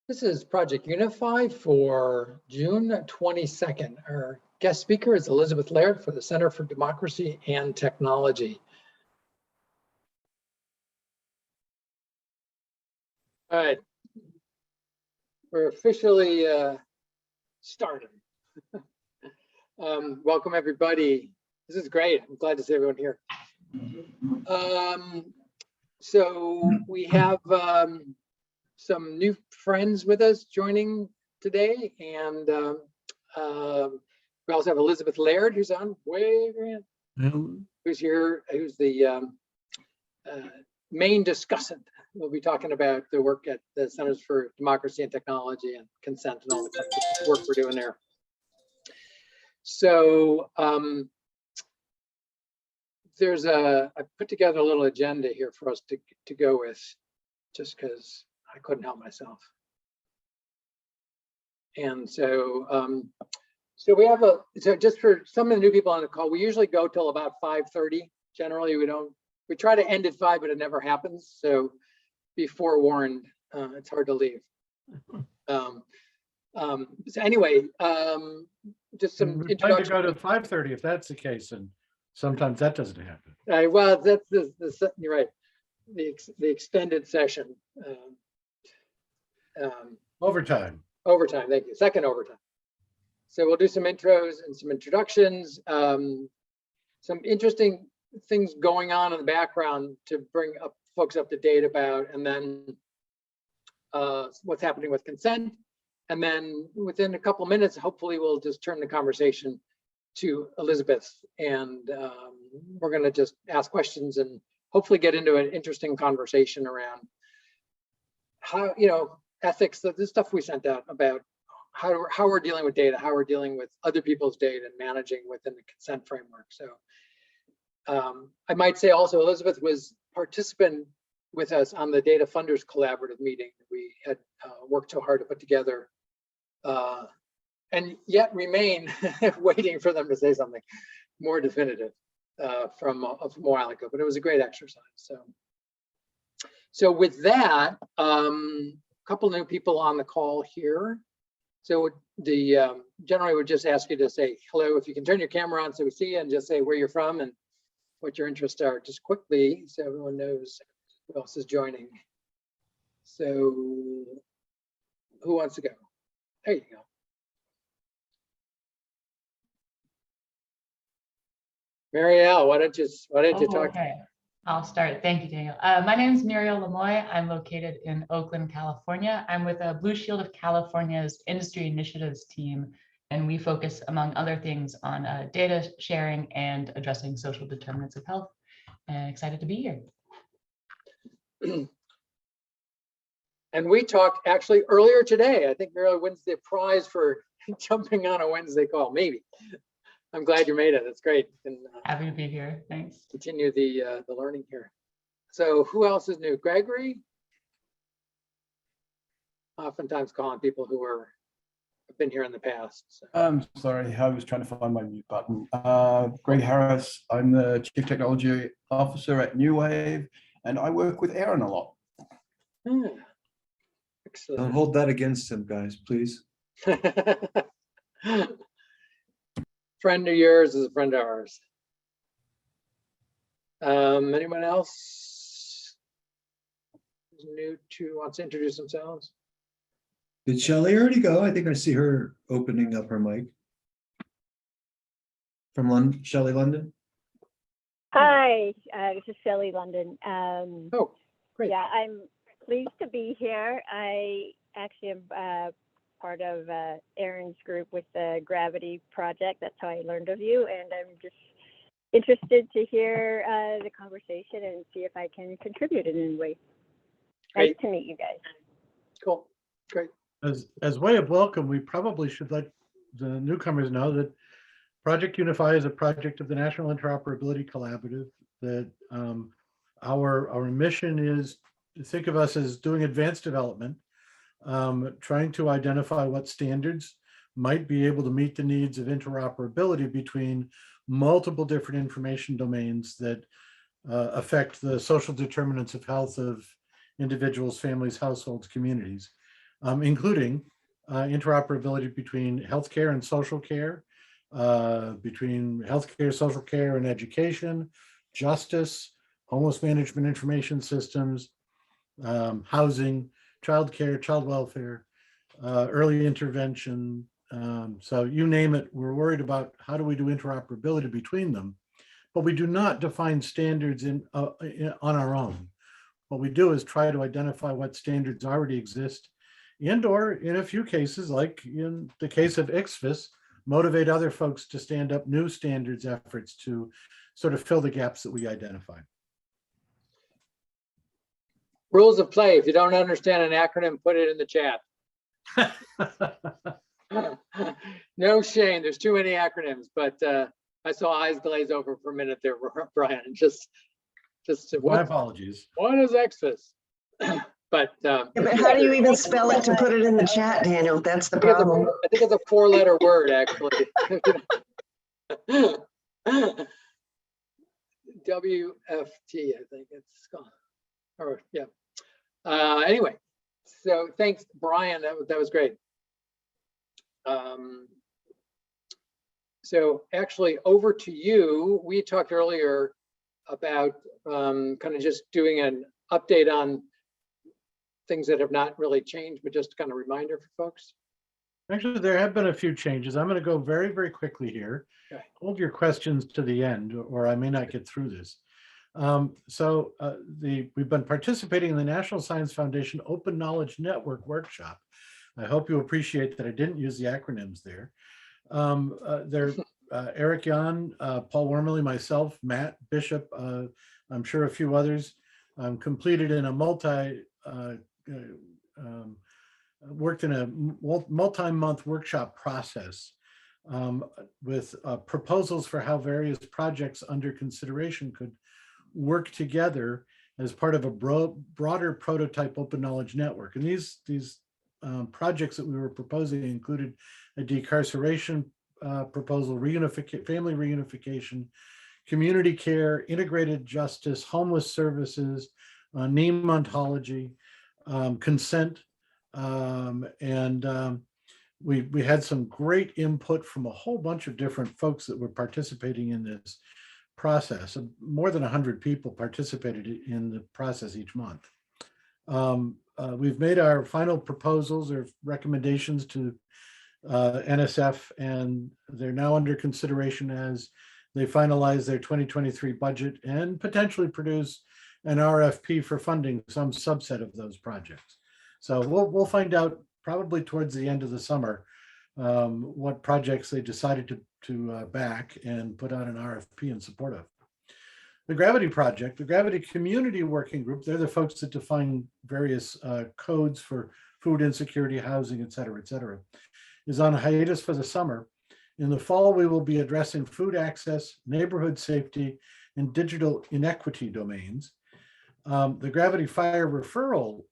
This is Project UNIFY for June 22nd. Our guest speaker is Elizabeth Laird for the Center for Democracy and Technology. All right, we're officially starting. Welcome everybody. This is great. I'm glad to see everyone here. So we have some new friends with us joining today, and we also have Elizabeth Laird, who's on wave, who's here, who's the main discussant. We'll be talking about the work at the Centers for Democracy and Technology and consent and all the work we're doing there. So I put together a little agenda here for us to go with, just because I couldn't help myself. And so, so we have so just for some of the new people on the call, we usually go till about 5:30. Generally, we try to end at 5, but it never happens. So be forewarned, it's hard to leave. So anyway, just some introduction. To go to 5:30 if that's the case, and sometimes that doesn't happen. Well, that's you're right. The extended session. Overtime. Overtime, thank you. Second overtime. So we'll do some intros and some introductions. Some interesting things going on in the background to bring up folks up to date about, and then what's happening with consent. And then within a couple minutes, hopefully we'll just turn the conversation to Elizabeth, and we're going to just ask questions and hopefully get into an interesting conversation around how, ethics, the stuff we sent out about how we're dealing with data, how we're dealing with other people's data and managing within the consent framework. So I might say also Elizabeth was participant with us on the Data Funders Collaborative meeting that we had worked so hard to put together, and yet remain waiting for them to say something more definitive from a while ago, but it was a great exercise. So with that, couple new people on the call here. So generally would just ask you to say hello. If you can turn your camera on so we see you, and just say where you're from and what your interests are, just quickly, so everyone knows who else is joining. So who wants to go? There you go. Marielle, why don't you talk? Okay, I'll start. Thank you, Daniel. My name is Muriel Lemoy. I'm located in Oakland, California. I'm with Blue Shield of California's Industry Initiatives team, and we focus, among other things, on data sharing and addressing social determinants of health. Excited to be here. And we talked actually earlier today. I think Muriel wins the prize for jumping on a Wednesday call, maybe. I'm glad you made it. It's great. And, happy to be here. Thanks. Continue the learning here. So who else is new? Gregory? Oftentimes calling people who have been here in the past. So. I'm sorry, I was trying to find my mute button. Greg Harris, I'm the Chief Technology Officer at NewWave, and I work with Aaron a lot. Excellent. Don't hold that against him, guys, please. Friend of yours is a friend of ours. Anyone else who's new wants to introduce themselves? Did Shelley already go? I think I see her opening up her mic. From London, Shelley London. Hi, this is Shelley London. Oh, great. Yeah, I'm pleased to be here. I actually am part of Aaron's group with the Gravity Project. That's how I learned of you, and I'm just interested to hear the conversation and see if I can contribute in any way. Great. Nice to meet you guys. Cool, great. As way of welcome, we probably should let the newcomers know that Project UNIFY is a project of the National Interoperability Collaborative. That our mission is to think of us as doing advanced development, trying to identify what standards might be able to meet the needs of interoperability between multiple different information domains that affect the social determinants of health of individuals, families, households, communities. including interoperability between healthcare and social care, between healthcare, social care, and education, justice, homeless management information systems, housing, childcare, child welfare, early intervention. So you name it, we're worried about how do we do interoperability between them, but we do not define standards on our own. What we do is try to identify what standards already exist, and or in a few cases, like in the case of ICFIS, motivate other folks to stand up new standards efforts to sort of fill the gaps that we identify. Rules of play. If you don't understand an acronym, put it in the chat. No shame. There's too many acronyms, but I saw eyes glaze over for a minute there, Brian. Just My apologies. what is ICFIS? But Yeah, but how do you even spell it to put it in the chat, Daniel? That's the problem. I think it's a 4-letter word, actually. WFT, I think it's called. Or yeah. Anyway, so thanks, Brian. That was great. So actually, over to you. We talked earlier about kind of just doing an update on things that have not really changed, but just kind of reminder for folks. Actually, there have been a few changes. I'm going to go very, very quickly here. Okay. Hold your questions to the end, or I may not get through this. We've been participating in the National Science Foundation Open Knowledge Network workshop. I hope you appreciate that I didn't use the acronyms there. Eric Jan, Paul Wormley, myself, Matt Bishop, I'm sure a few others, completed in a worked in a multi-month workshop process with proposals for how various projects under consideration could work together as part of a broader prototype open knowledge network. And these projects that we were proposing included a decarceration proposal, family reunification, community care, integrated justice, homeless services, NEEM ontology, consent, we had some great input from a whole bunch of different folks that were participating in this process. More than 100 people participated in the process each month. We've made our final proposals or recommendations to NSF, and they're now under consideration as they finalize their 2023 budget and potentially produce an RFP for funding some subset of those projects. So we'll find out probably towards the end of the summer what projects they decided to back and put out an RFP in support of. The Gravity Project, the Gravity Community Working Group, they're the folks that define various codes for food insecurity, housing, et cetera, is on hiatus for the summer. In the fall, we will be addressing food access, neighborhood safety, and digital inequity domains. The Gravity Fire Referral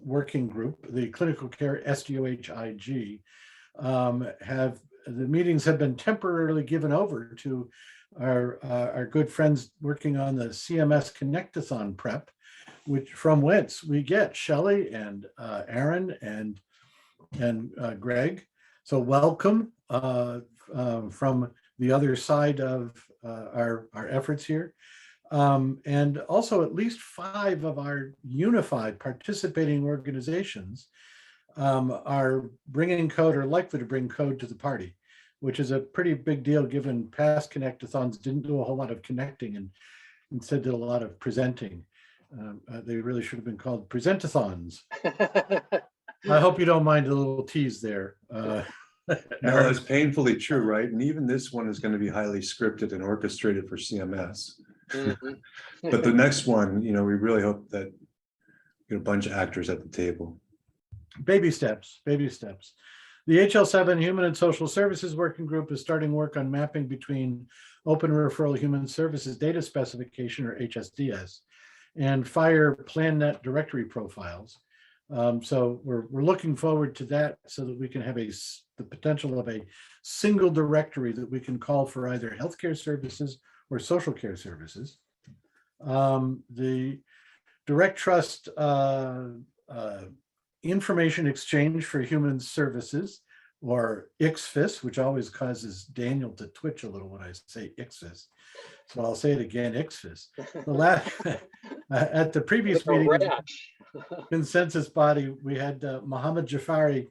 Working Group, the Clinical Care SDOHIG, the meetings have been temporarily given over to our good friends working on the CMS Connectathon prep, from whence we get Shelley and Aaron and Greg. So welcome from the other side of our efforts here. And also at least 5 of our UNIFY participating organizations are bringing code or likely to bring code to the party, which is a pretty big deal given past Connectathons didn't do a whole lot of connecting and instead did a lot of presenting. They really should have been called presentathons. I hope you don't mind a little tease there. No, that's painfully true, right? And even this one is going to be highly scripted and orchestrated for CMS. Mm-hmm. But the next one, we really hope that get a bunch of actors at the table. Baby steps, baby steps. The HL7 Human and Social Services Working Group is starting work on mapping between Open Referral Human Services Data Specification, or HSDS, and Fire PlanNet directory profiles. So we're looking forward to that so that we can have the potential of a single directory that we can call for either healthcare services or social care services. The Direct Trust Information Exchange for Human Services, or ICSFIS, which always causes Daniel to twitch a little when I say ICSFIS. So I'll say it again, ICSFIS. The last, at the previous meeting of the consensus body, we had Mohammed Jafari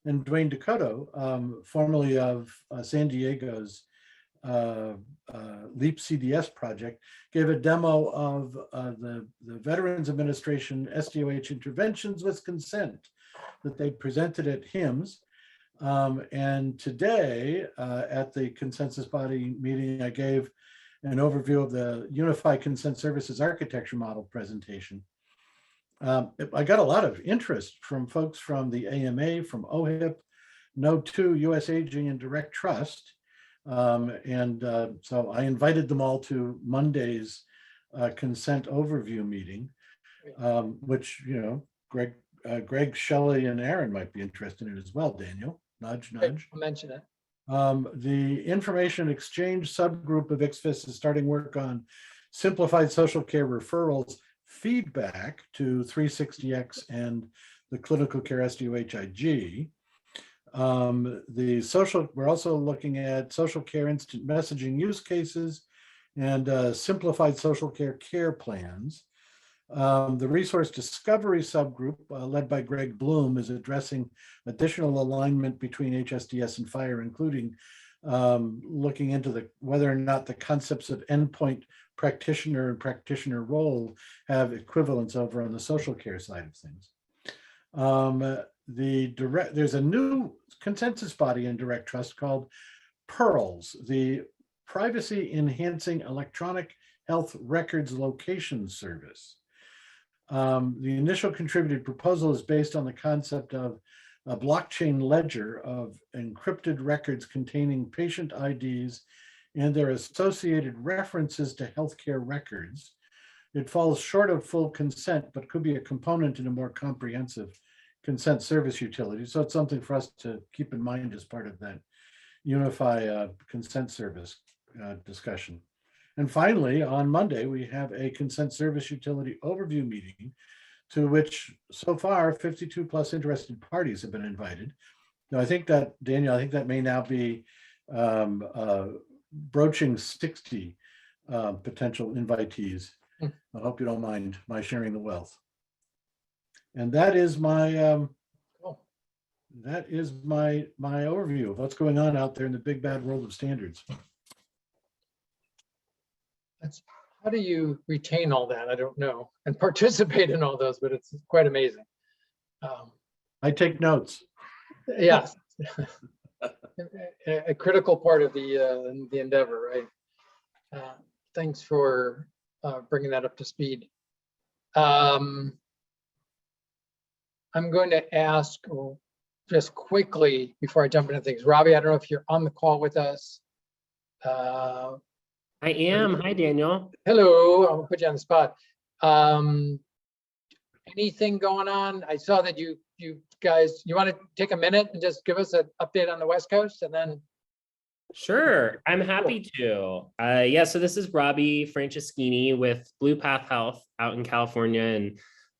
and Dwayne Dakota, formerly of San Diego's LEAP CDS project, gave a demo of the Veterans Administration SDOH interventions with consent that they presented at HIMSS. And today at the consensus body meeting, I gave an overview of the UNIFY Consent Services Architecture Model presentation. I got a lot of interest from folks from the AMA, from OHIP, No2, US Aging, and Direct Trust. So I invited them all to Monday's consent overview meeting, which, you know, Greg, Shelley, and Aaron might be interested in as well, Daniel. Nudge, nudge. I'll mention it. The information exchange subgroup of ICSFIS is starting work on simplified social care referrals feedback to 360X and the clinical care SDOH-IG. We're also looking at social care instant messaging use cases and simplified social care plans. The resource discovery subgroup led by Greg Bloom is addressing additional alignment between HSDS and FHIR, including looking into whether or not the concepts of endpoint practitioner and practitioner role have equivalence over on the social care side of things. There's a new consensus body in Direct Trust called PEARLS, the Privacy Enhancing Electronic Health Records Location Service. The initial contributed proposal is based on the concept of a blockchain ledger of encrypted records containing patient IDs and their associated references to healthcare records. It falls short of full consent, but could be a component in a more comprehensive consent service utility. So it's something for us to keep in mind as part of that UNIFY consent service discussion. And finally, on Monday, we have a consent service utility overview meeting to which so far 52 plus interested parties have been invited. Now, I think that, Daniel, I think that may now be broaching 60 potential invitees. I hope you don't mind my sharing the wealth. And that is my overview of what's going on out there in the big bad world of standards. How do you retain all that? I don't know, and participate in all those, but it's quite amazing. I take notes. Yes, a critical part of the endeavor, right? Thanks for bringing that up to speed. I'm going to ask just quickly before I jump into things. Robbie, I don't know if you're on the call with us. I am. Hi, Daniel. Hello, I'm gonna put you on the spot. Anything going on? I saw that you guys, you want to take a minute and just give us an update on the West Coast and then. Sure, I'm happy to. Yeah, so this is Robbie Franceschini with Blue Path Health out in California,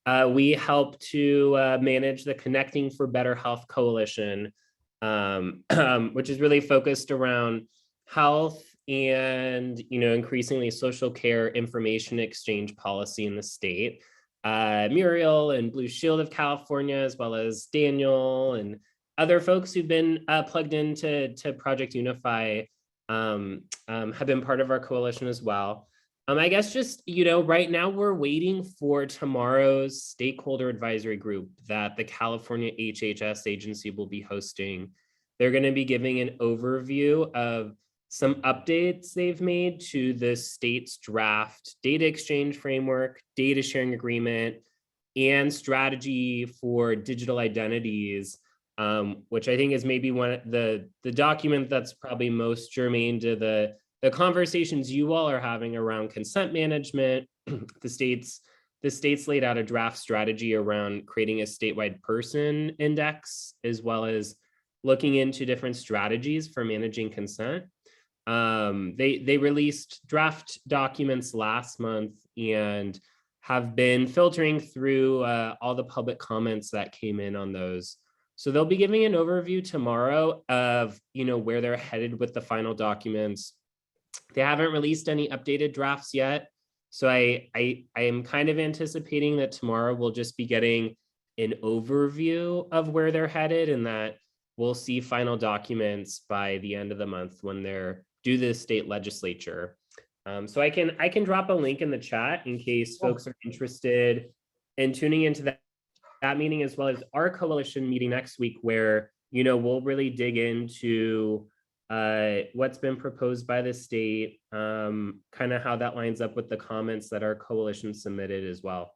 and we help to manage the Connecting for Better Health Coalition, which is really focused around health and, you know, increasingly social care information exchange policy in the state. Muriel and Blue Shield of California, as well as Daniel and other folks who've been plugged into Project UNIFY have been part of our coalition as well. I guess just, you know, right now we're waiting for tomorrow's stakeholder advisory group that the California HHS agency will be hosting. They're going to be giving an overview of some updates they've made to the state's draft data exchange framework, data sharing agreement, and strategy for digital identities, which I think is maybe one of the document that's probably most germane to the conversations you all are having around consent management. The states laid out a draft strategy around creating a statewide person index, as well as looking into different strategies for managing consent. They released draft documents last month and have been filtering through all the public comments that came in on those. So they'll be giving an overview tomorrow of, where they're headed with the final documents. They haven't released any updated drafts yet. So I am kind of anticipating that tomorrow we'll just be getting an overview of where they're headed, and that we'll see final documents by the end of the month when they're due to the state legislature. So I can drop a link in the chat in case folks are interested in tuning into that meeting, as well as our coalition meeting next week, where we'll really dig into what's been proposed by the state, kind of how that lines up with the comments that our coalition submitted as well.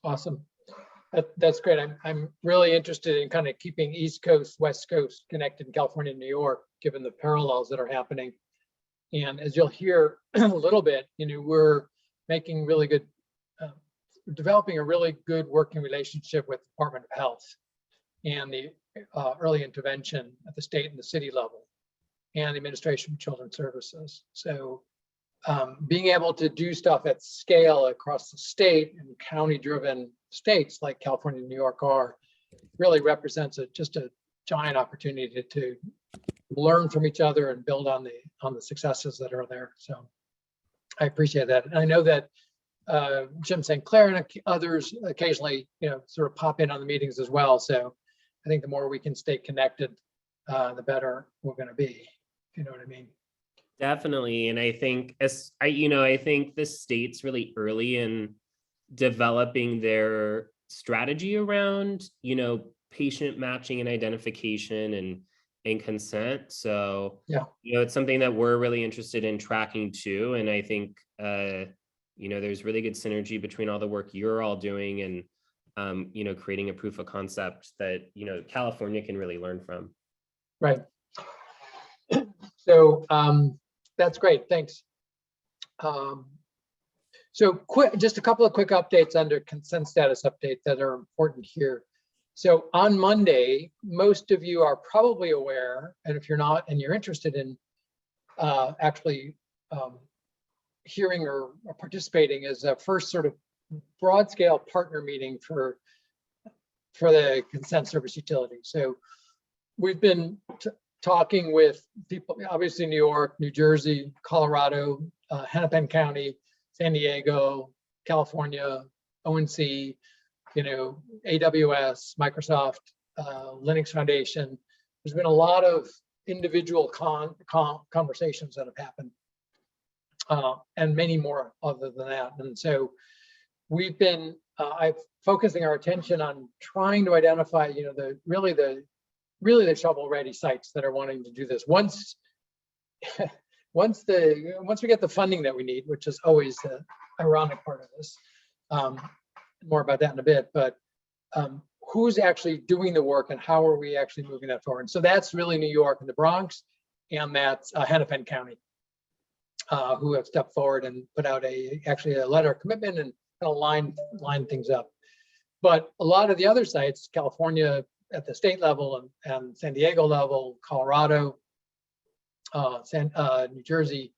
Awesome. That's great. I'm really interested in kind of keeping East Coast, West Coast connected in California and New York, given the parallels that are happening. And as you'll hear a little bit, we're making really good, developing a really good working relationship with the Department of Health and the early intervention at the state and the city level, and the Administration for Children's Services. So being able to do stuff at scale across the state and county-driven states like California and New York are really represents just a giant opportunity to learn from each other and build on the successes that are there. So I appreciate that. And I know that Jim St. Clair and others occasionally, sort of pop in on the meetings as well. So I think the more we can stay connected, the better we're going to be, if you know what I mean. Definitely. And I think I think the state's really early in developing their strategy around, patient matching and identification and consent. So, yeah, it's something that we're really interested in tracking too. And I think, there's really good synergy between all the work you're all doing and, creating a proof of concept that, California can really learn from. Right. So that's great. Thanks. So just a couple of quick updates under consent status update that are important here. So on Monday, most of you are probably aware, and if you're not and you're interested in actually hearing or participating, is a first sort of broad scale partner meeting for the consent service utility. So we've been talking with people, obviously New York, New Jersey, Colorado, Hennepin County, San Diego, California, ONC, AWS, Microsoft, Linux Foundation. There's been a lot of individual conversations that have happened, and many more other than that. And so we've been focusing our attention on trying to identify, really the shovel-ready sites that are wanting to do this. Once we get the funding that we need, which is always the ironic part of this. More about that in a bit, but who's actually doing the work and how are we actually moving that forward? And so that's really New York and the Bronx, and that's Hennepin County, who have stepped forward and put out actually a letter of commitment and kind of line things up. But a lot of the other sites, California at the state level and San Diego level, Colorado, New Jersey,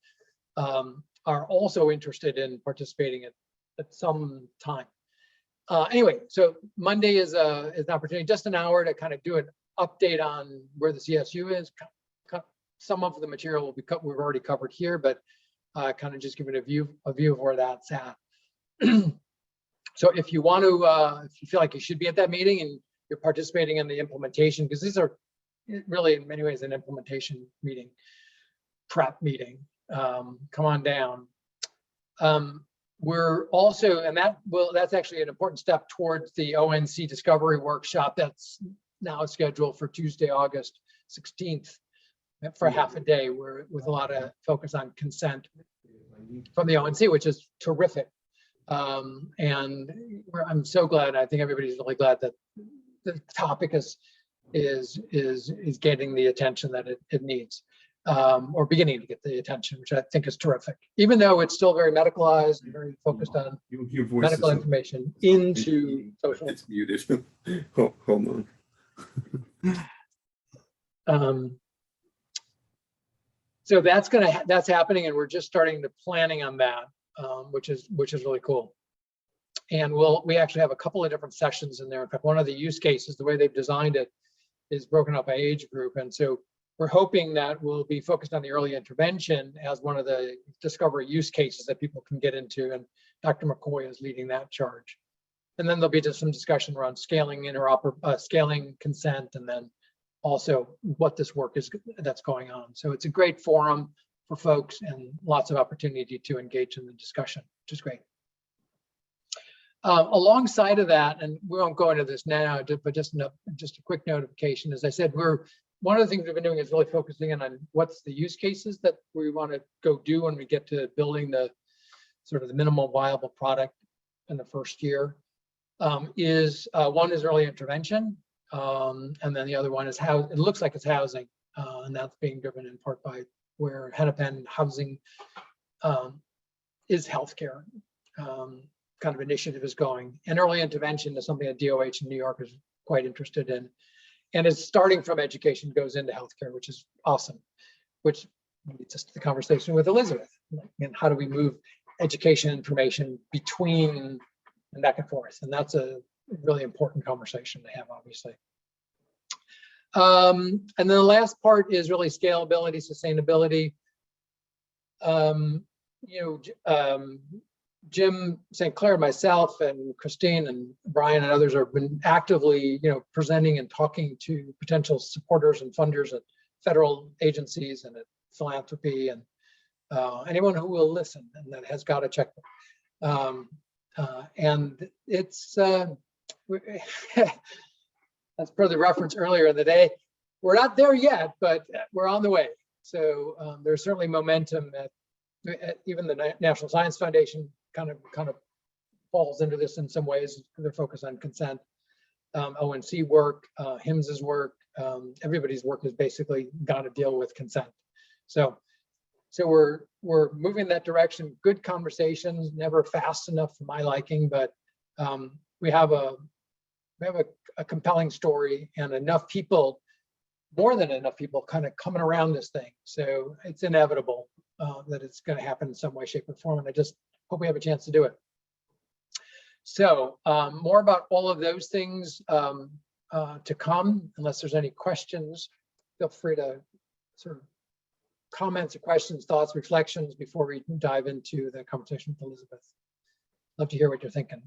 are also interested in participating at some time. Anyway, so Monday is an opportunity, just an hour to kind of do an update on where the CSU is. Some of the material will be we've already covered here, but kind of just giving a view of where that's at. So if you want to, if you feel like you should be at that meeting and you're participating in the implementation, because these are really in many ways an implementation meeting, prep meeting, come on down. We're also, and that's actually an important step towards the ONC Discovery Workshop that's now scheduled for Tuesday, August 16th for half a day, with a lot of focus on consent from the ONC, which is terrific. And I'm so glad, I think everybody's really glad that the topic is getting the attention that it needs. Or beginning to get the attention, which I think is terrific, even though it's still very medicalized and very focused on medical information into social. It's muted. Hold on. So that's happening, and we're just starting the planning on that. which is really cool. And we actually have a couple of different sessions in there. In fact, one of the use cases, the way they've designed it, is broken up by age group. And so we're hoping that we'll be focused on the early intervention as one of the discovery use cases that people can get into. And Dr. McCoy is leading that charge. And then there'll be just some discussion around scaling scaling consent, and then also what this work is that's going on. So it's a great forum for folks and lots of opportunity to engage in the discussion, which is great. Alongside of that, and we won't go into this now, but just a quick notification. As I said, one of the things we've been doing is really focusing in on what's the use cases that we want to go do when we get to building the sort of the minimal viable product in the first year. One is early intervention, and then the other one is how it looks like it's housing, and that's being driven in part by where Hennepin housing is healthcare. Kind of initiative is going, and early intervention is something that DOH in New York is quite interested in, and it's starting from education, goes into healthcare, which is awesome, which leads us to the conversation with Elizabeth, and how do we move education information between and back and forth, and that's a really important conversation to have, obviously. And then the last part is really scalability, sustainability. Jim St. Clair, myself, and Christine and Brian and others have been actively, presenting and talking to potential supporters and funders at federal agencies and at philanthropy and anyone who will listen and that has got a checkbook. And it's as per the reference earlier in the day, we're not there yet, but we're on the way. So there's certainly momentum at even the National Science Foundation kind of falls into this in some ways. They're focused on consent. ONC work, HIMSS's work, everybody's work has basically got to deal with consent. So we're moving in that direction. Good conversations, never fast enough for my liking, but we have a compelling story and enough people, more than enough people, kind of coming around this thing. So it's inevitable that it's going to happen in some way, shape, or form, and I just hope we have a chance to do it. So more about all of those things to come. Unless there's any questions, feel free to sort of comments or questions, thoughts, reflections before we dive into the conversation with Elizabeth. Love to hear what you're thinking.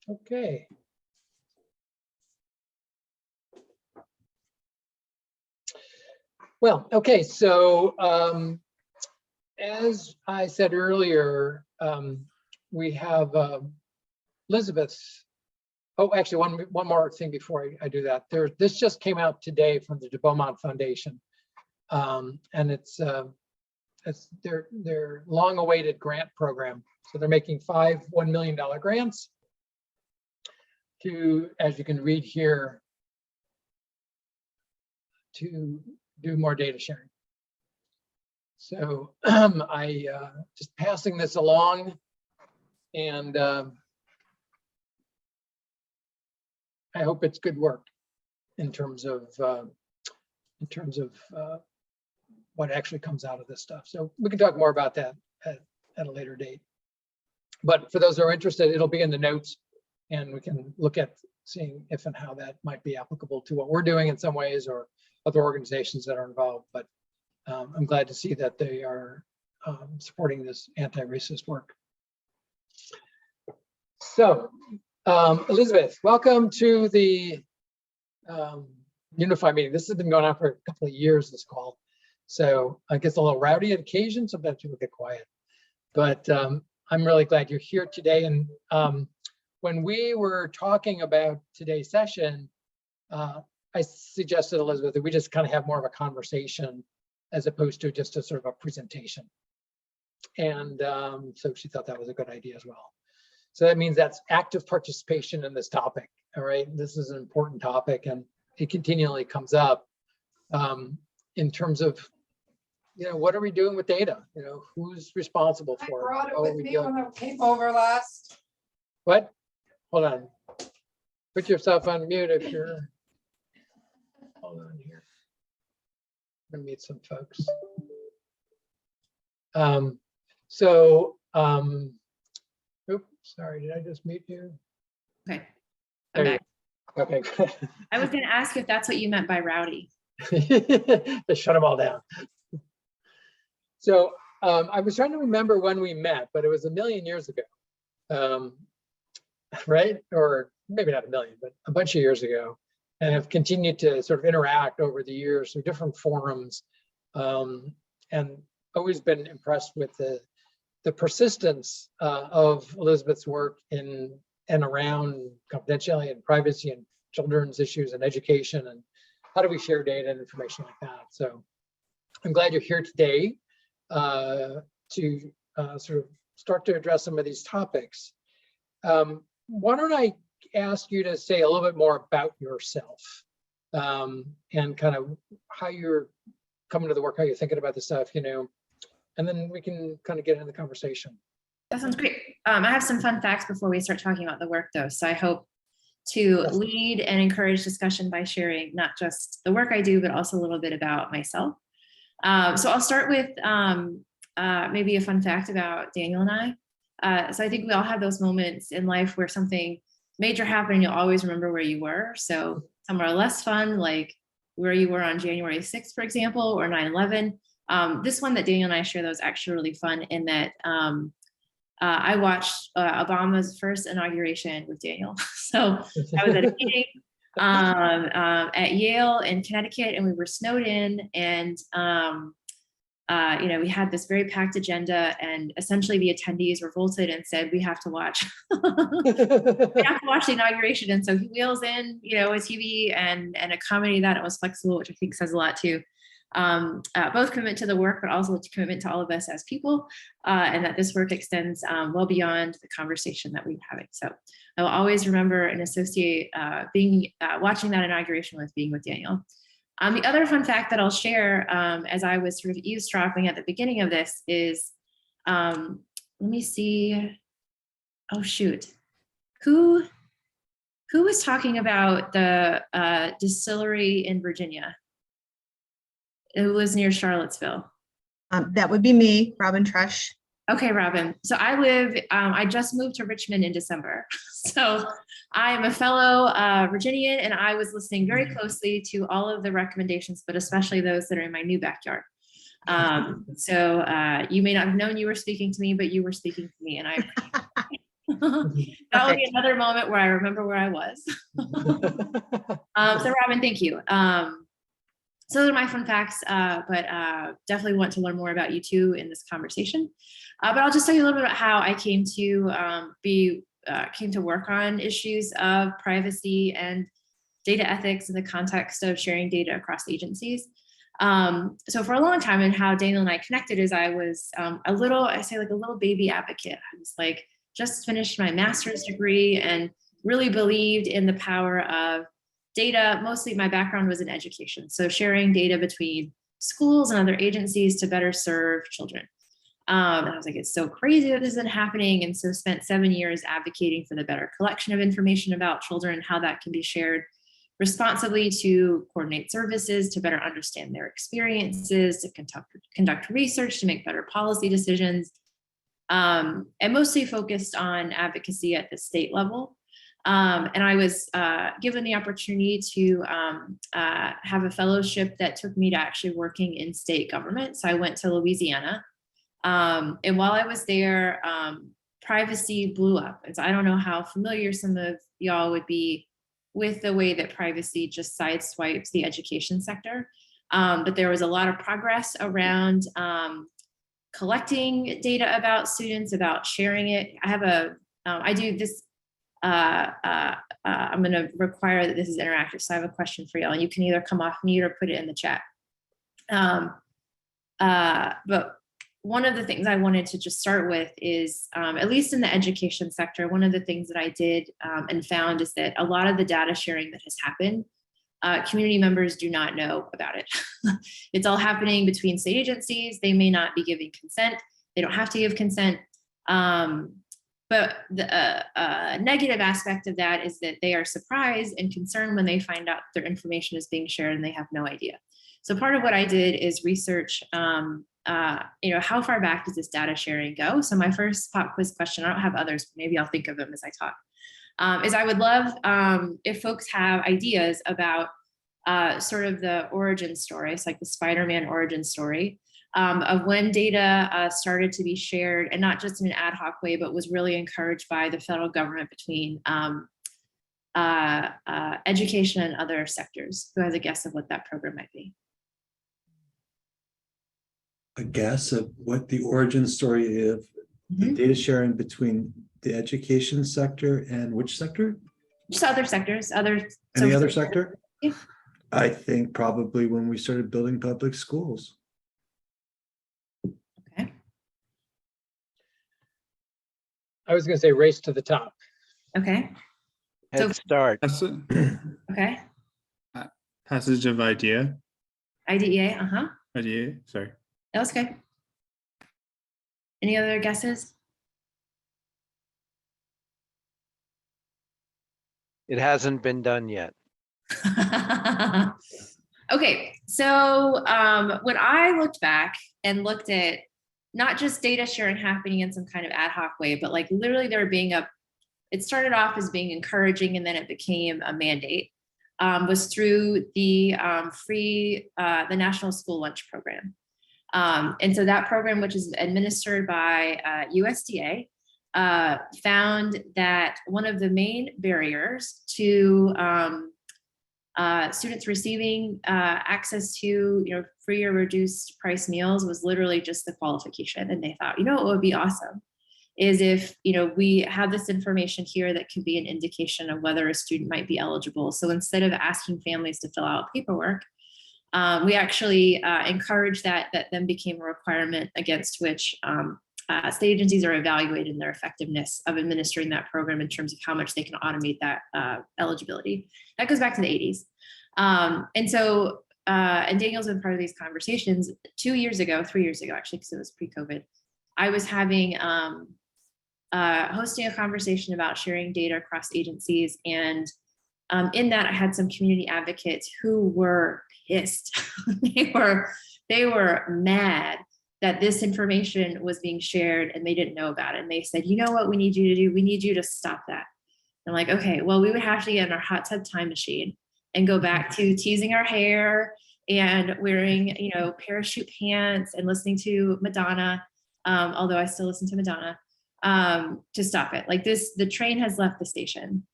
Okay. Well, okay, so as I said earlier, we have Elizabeth's. Oh, actually, one more thing before I do that. This just came out today from the de Beaumont Foundation, and it's their long-awaited grant program. So they're making 5 $1 million grants to, as you can read here, to do more data sharing. So I just passing this along, and I hope it's good work in terms of what actually comes out of this stuff. So we can talk more about that at a later date. But for those who are interested, it'll be in the notes, and we can look at seeing if and how that might be applicable to what we're doing in some ways, or other organizations that are involved. But I'm glad to see that they are supporting this anti-racist work. So Elizabeth, welcome to the UNIFY meeting. This has been going on for a couple of years, this call. So it gets a little rowdy at occasion. Sometimes people get quiet, but I'm really glad you're here today. And when we were talking about today's session, I suggested, Elizabeth, that we just kind of have more of a conversation as opposed to just a sort of a presentation. And so she thought that was a good idea as well. So that means that's active participation in this topic. All right, this is an important topic, and it continually comes up in terms of, what are we doing with data? Who's responsible for it? I brought it with me when I came over last. What? Hold on. put yourself on mute if you're, hold on here. I'm gonna meet some folks. Oops, sorry, did I just mute you? Okay. There I'm you back. go. Okay, good. I was going to ask if that's what you meant by rowdy. Just shut them all down. So I was trying to remember when we met, but it was 1,000,000 years ago, right? Or maybe not 1,000,000, but a bunch of years ago, and have continued to sort of interact over the years through different forums, and always been impressed with the persistence of Elizabeth's work in and around confidentiality and privacy and children's issues and education, and how do we share data and information like that. So I'm glad you're here today to sort of start to address some of these topics. Why don't I ask you to say a little bit more about yourself, and kind of how you're coming to the work, how you're thinking about this stuff, you know, and then we can kind of get into the conversation. That sounds great. I have some fun facts before we start talking about the work though. So I hope to lead and encourage discussion by sharing not just the work I do, but also a little bit about myself. So I'll start with maybe a fun fact about Daniel and I. So I think we all have those moments in life where something major happened and you'll always remember where you were. So some are less fun, like where you were on January 6th, for example, or 9/11. This one that Daniel and I share, that was actually really fun in that I watched Obama's first inauguration with Daniel. So I was at a meeting at Yale in Connecticut, and we were snowed in, and you know, we had this very packed agenda, and essentially the attendees revolted and said, we have to watch we have to watch the inauguration. And so he wheels in, you know, a TV and accompanied that. It was flexible, which I think says a lot too. Both commitment to the work, but also to commitment to all of us as people, and that this work extends well beyond the conversation that we're having. So I will always remember and associate watching that inauguration with being with Daniel. The other fun fact that I'll share as I was sort of eavesdropping at the beginning of this is, let me see, oh shoot, who was talking about the distillery in Virginia? It was near Charlottesville. That would be me, Robin Trush. Okay, Robin. So I just moved to Richmond in December. So I am a fellow Virginian, and I was listening very closely to all of the recommendations, but especially those that are in my new backyard. So you may not have known you were speaking to me, but you were speaking to me, and I that will be another moment where I remember where I was. So Robin, thank you. So those are my fun facts, but definitely want to learn more about you too in this conversation. But I'll just tell you a little bit about how I came to work on issues of privacy and data ethics in the context of sharing data across agencies. So for a long time, and how Daniel and I connected is I was a little baby advocate. I was like, just finished my master's degree and really believed in the power of data. Mostly my background was in education. So sharing data between schools and other agencies to better serve children. And I was like, it's so crazy that this isn't happening. And so spent 7 years advocating for the better collection of information about children, how that can be shared responsibly, to coordinate services, to better understand their experiences, to conduct research, to make better policy decisions, and mostly focused on advocacy at the state level. And I was given the opportunity to have a fellowship that took me to actually working in state government. So I went to Louisiana. And while I was there, privacy blew up. And so I don't know how familiar some of y'all would be with the way that privacy just sideswipes the education sector. But there was a lot of progress around collecting data about students, about sharing it. I do this. I'm going to require that this is interactive. So I have a question for y'all, and you can either come off mute or put it in the chat. But one of the things I wanted to just start with is, at least in the education sector, one of the things that I did and found is that a lot of the data sharing that has happened, community members do not know about it. It's all happening between state agencies. They may not be giving consent. They don't have to give consent. But the negative aspect of that is that they are surprised and concerned when they find out their information is being shared and they have no idea. So part of what I did is research, how far back does this data sharing go? So my first pop quiz question, I don't have others, but maybe I'll think of them as I talk, is I would love if folks have ideas about sort of the origin story. It's like the Spider-Man origin story of when data started to be shared, and not just in an ad hoc way, but was really encouraged by the federal government between education and other sectors. Who has a guess of what that program might be? A guess of what the origin story is, the data sharing between the education sector and which sector? Just other sectors, Any other sector? Yeah. I think probably when we started building public schools. Okay. I was going to say race to the top. Okay. Head Start. Okay. Passage of idea. IDEA. Idea. Sorry. That was good. Any other guesses? It hasn't been done yet. Okay, so when I looked back and looked at not just data sharing happening in some kind of ad hoc way, but like literally there being it started off as being encouraging and then it became a mandate, was through the the National School Lunch Program. And so that program, which is administered by USDA, found that one of the main barriers to students receiving access to free or reduced price meals was literally just the qualification. And they thought, what would be awesome is if we have this information here that could be an indication of whether a student might be eligible. So instead of asking families to fill out paperwork, we actually encouraged that then became a requirement against which state agencies are evaluating their effectiveness of administering that program in terms of how much they can automate that eligibility. That goes back to the 80s. And Daniel's been part of these conversations 3 years ago, actually, because it was pre-COVID. I was having, hosting a conversation about sharing data across agencies. And in that, I had some community advocates who were pissed. They were mad that this information was being shared and they didn't know about it. And they said, what we need you to do? We need you to stop that. I'm like, okay, well, we would have to get in our hot tub time machine and go back to teasing our hair and wearing, parachute pants and listening to Madonna, although I still listen to Madonna, to stop it. Like the train has left the station.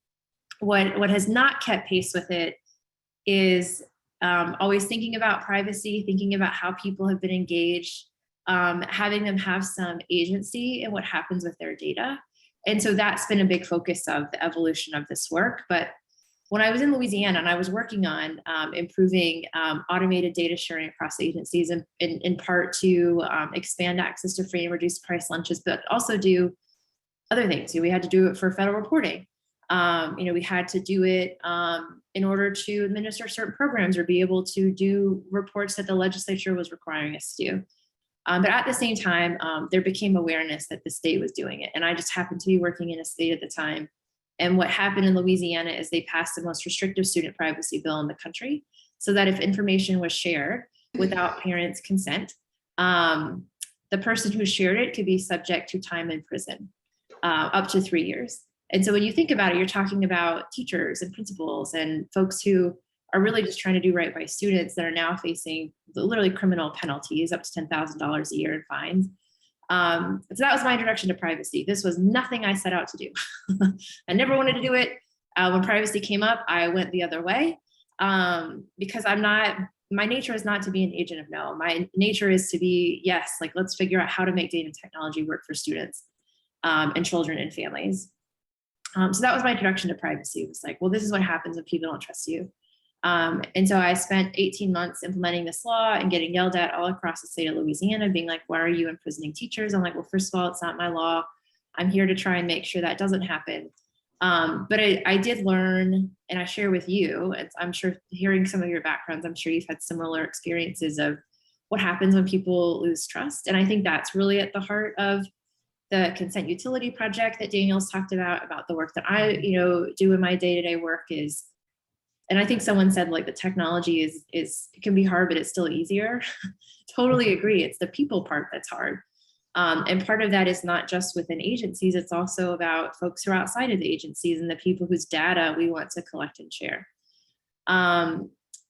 What has not kept pace with it is always thinking about privacy, thinking about how people have been engaged, having them have some agency in what happens with their data. And so that's been a big focus of the evolution of this work. But when I was in Louisiana and I was working on improving automated data sharing across agencies, in part to expand access to free and reduced price lunches, but also do other things. We had to do it for federal reporting. We had to do it in order to administer certain programs or be able to do reports that the legislature was requiring us to do. But at the same time, there became awareness that the state was doing it. And I just happened to be working in a state at the time. And what happened in Louisiana is they passed the most restrictive student privacy bill in the country, so that if information was shared without parents' consent, the person who shared it could be subject to time in prison, up to 3 years. And so when you think about it, you're talking about teachers and principals and folks who are really just trying to do right by students that are now facing literally criminal penalties up to $10,000 a year in fines. So that was my introduction to privacy. This was nothing I set out to do. I never wanted to do it. When privacy came up, I went the other way because my nature is not to be an agent of no. My nature is to be, yes, like let's figure out how to make data and technology work for students and children and families. So that was my introduction to privacy. It was like, well, this is what happens when people don't trust you. And so I spent 18 months implementing this law and getting yelled at all across the state of Louisiana, being like, why are you imprisoning teachers? I'm like, well, first of all, it's not my law. I'm here to try and make sure that doesn't happen. But I did learn, and I share with you, I'm sure hearing some of your backgrounds, I'm sure you've had similar experiences of what happens when people lose trust. And I think that's really at the heart of the consent utility project that Daniel's talked about the work that I, do in my day-to-day work is, and I think someone said like the technology is it can be hard, but it's still easier. Totally agree. It's the people part that's hard. And part of that is not just within agencies, it's also about folks who are outside of the agencies and the people whose data we want to collect and share.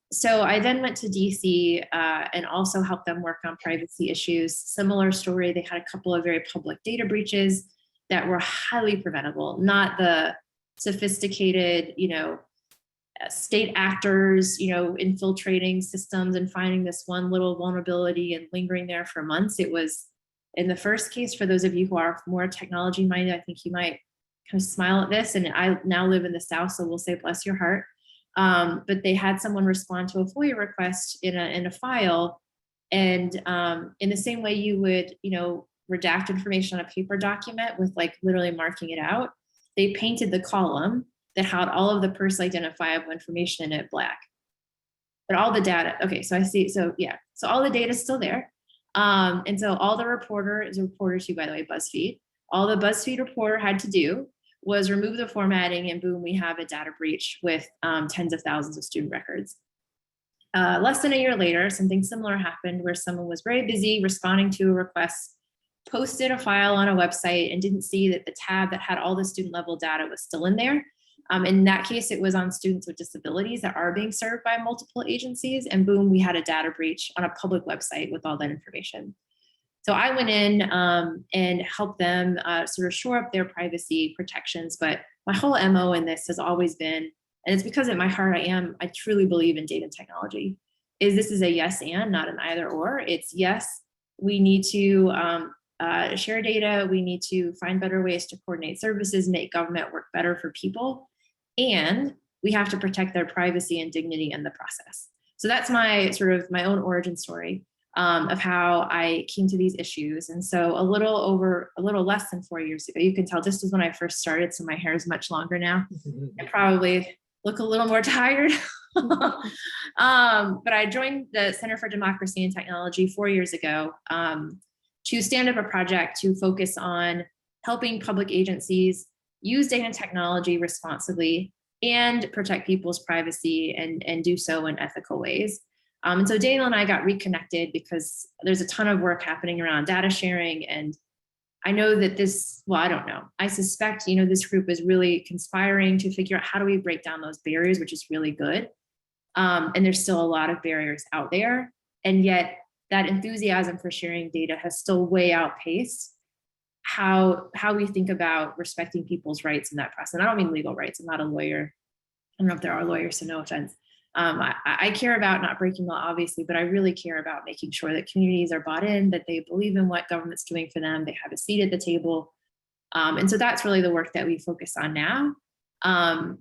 So I then went to DC and also helped them work on privacy issues. Similar story, they had a couple of very public data breaches that were highly preventable, not the sophisticated, state actors, infiltrating systems and finding this one little vulnerability and lingering there for months. It was, in the first case, for those of you who are more technology minded, I think you might kind of smile at this. And I now live in the South, so we'll say bless your heart. But they had someone respond to a FOIA request in a file. And in the same way you would, redact information on a paper document with like literally marking it out, they painted the column that had all of the person identifiable information in it black. But all the data, okay, so I see, so yeah, so all the data is still there. And so all the reporter is a reporter too, by the way, BuzzFeed. All the BuzzFeed reporter had to do was remove the formatting, and boom, we have a data breach with tens of thousands of student records. Less than a year later, something similar happened where someone was very busy responding to a request, posted a file on a website and didn't see that the tab that had all the student level data was still in there. In that case, it was on students with disabilities that are being served by multiple agencies, and boom, we had a data breach on a public website with all that information. So I went in and helped them sort of shore up their privacy protections, but my whole MO in this has always been, and it's because at my heart I truly believe in data technology, is this is a yes and, not an either or. It's yes, we need to share data, we need to find better ways to coordinate services, make government work better for people, and we have to protect their privacy and dignity in the process. So that's my sort of my own origin story of how I came to these issues. And so a little less than 4 years ago, you can tell this was when I first started, so my hair is much longer now. I probably look a little more tired. But I joined the Center for Democracy and Technology 4 years ago to stand up a project to focus on helping public agencies use data and technology responsibly and protect people's privacy and do so in ethical ways. And so Daniel and I got reconnected because there's a ton of work happening around data sharing. And I know that I don't know. I suspect, this group is really conspiring to figure out how do we break down those barriers, which is really good. And there's still a lot of barriers out there. And yet that enthusiasm for sharing data has still way outpaced how we think about respecting people's rights in that process. And I don't mean legal rights. I'm not a lawyer. I don't know if there are lawyers, so no offense. I care about not breaking law, obviously, but I really care about making sure that communities are bought in, that they believe in what government's doing for them, they have a seat at the table. And so that's really the work that we focus on now. I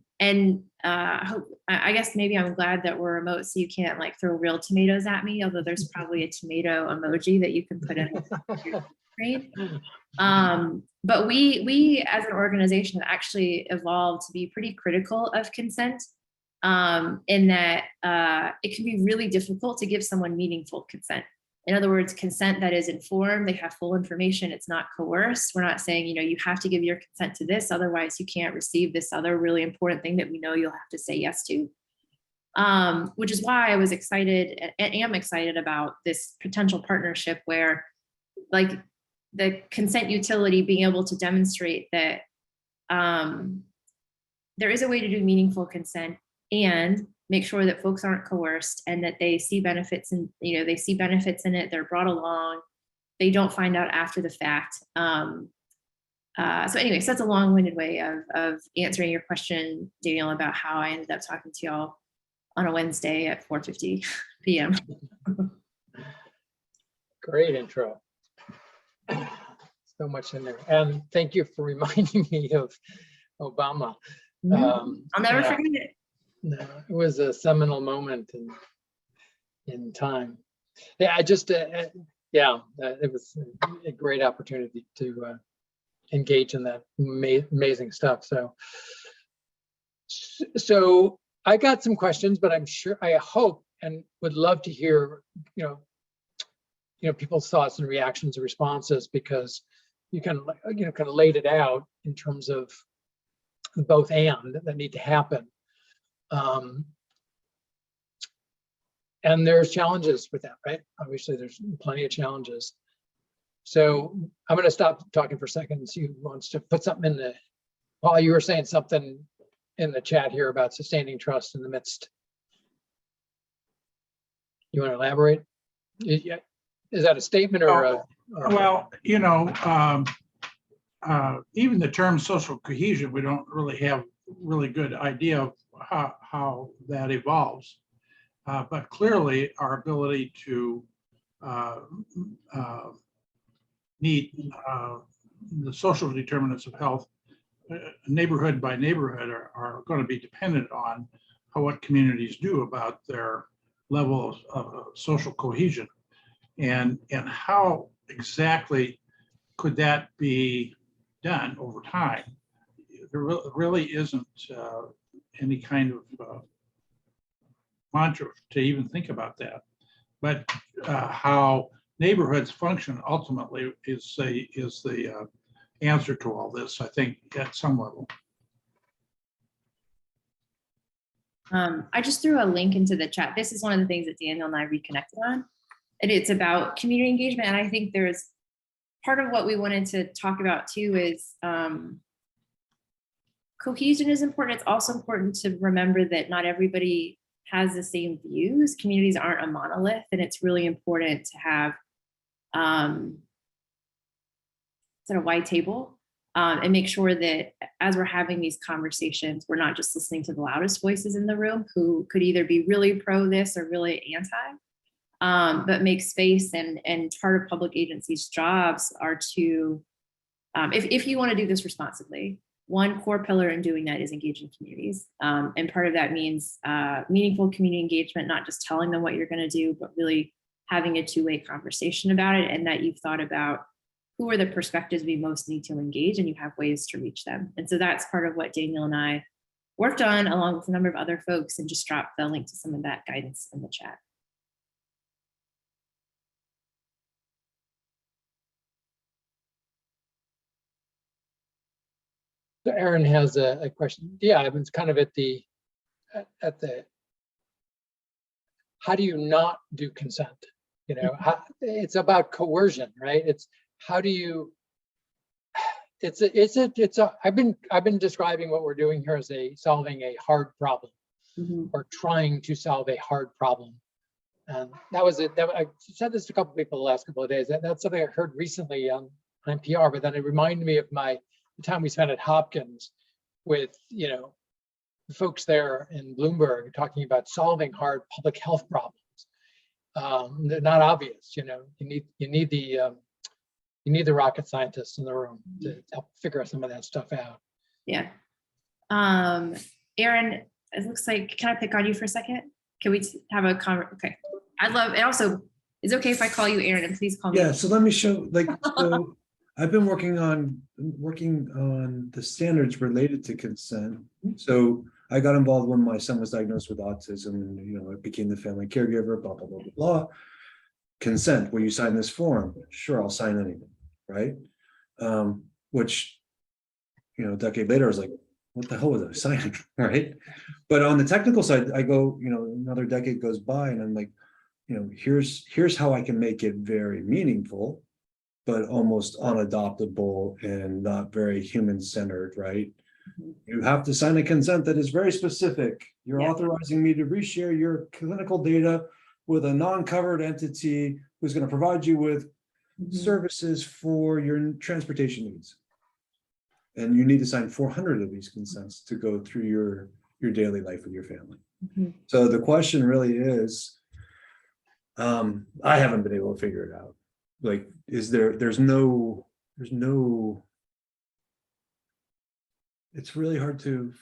guess maybe I'm glad that we're remote, so you can't like throw real tomatoes at me, although there's probably a tomato emoji that you can put in your screen. But we as an organization actually evolved to be pretty critical of consent, in that it can be really difficult to give someone meaningful consent. In other words, consent that is informed, they have full information, it's not coerced. We're not saying, you have to give your consent to this, otherwise you can't receive this other really important thing that we know you'll have to say yes to. Which is why I was excited and am excited about this potential partnership where like the consent utility being able to demonstrate that there is a way to do meaningful consent and make sure that folks aren't coerced and that they see benefits and they see benefits in it, they're brought along, they don't find out after the fact. So anyways, that's a long-winded way of answering your question, Daniel, about how I ended up talking to y'all on a Wednesday at 4:50 p.m. Great intro. So much in there. And thank you for reminding me of Obama. I'll never forget it. No, it was a seminal moment in time. Yeah, it was a great opportunity to engage in that amazing stuff. So I got some questions, but I hope and would love to hear, people's thoughts and reactions and responses, because you kind of laid it out in terms of both and that need to happen. And there's challenges with that, right? Obviously, there's plenty of challenges. So I'm going to stop talking for a second and see who wants to put something in the. Paul, you were saying something in the chat here about sustaining trust in the midst. You want to elaborate? Is that a statement or? Well, even the term social cohesion, we don't really have really good idea of how that evolves. But clearly our ability to meet the social determinants of health neighborhood by neighborhood are going to be dependent on what communities do about their level of social cohesion. And how exactly could that be done over time? There really isn't any kind of mantra to even think about that. But how neighborhoods function ultimately is the answer to all this, I think, at some level. I just threw a link into the chat. This is one of the things that Daniel and I reconnected on. And it's about community engagement. And I think there's part of what we wanted to talk about too is cohesion is important. It's also important to remember that not everybody has the same views. Communities aren't a monolith, and it's really important to have a wide table and make sure that as we're having these conversations, we're not just listening to the loudest voices in the room who could either be really pro this or really anti, but make space. And part of public agencies' jobs are to, if you want to do this responsibly, one core pillar in doing that is engaging communities. And part of that means meaningful community engagement, not just telling them what you're going to do, but really having a two-way conversation about it, and that you've thought about who are the perspectives we most need to engage, and you have ways to reach them. And so that's part of what Daniel and I worked on, along with a number of other folks, and just dropped the link to some of that guidance in the chat. So Aaron has a question. Yeah, I was kind of at the how do you not do consent? It's about coercion, right? It's how do you? I've been describing what we're doing here as solving a hard problem, or trying to solve a hard problem. And that was it. I said this to a couple of people the last couple of days. That's something I heard recently on NPR, but then it reminded me of the time we spent at Hopkins with folks there in Bloomberg talking about solving hard public health problems. They're not obvious. You need the rocket scientists in the room to help figure some of that stuff out. Yeah. Aaron, it looks like, can I pick on you for a second? Can we have a conversation? Okay. I love it. Also, is it okay if I call you Aaron, and please call me? Yeah, so let me show, so I've been working on the standards related to consent. So I got involved when my son was diagnosed with autism, and I became the family caregiver, blah, blah, blah, blah, blah. Consent, will you sign this form? Sure, I'll sign anything, right? Which, a decade later, I was like, what the hell was I signing, right? But on the technical side, I go, another decade goes by, and I'm like, here's how I can make it very meaningful, but almost unadoptable and not very human-centered, right? You have to sign a consent that is very specific. You're authorizing me to reshare your clinical data with a non-covered entity who's going to provide you with services for your transportation needs. And you need to sign 400 of these consents to go through your daily life with your family. So the question really is, I haven't been able to figure it out. Like, there's no, it's really hard to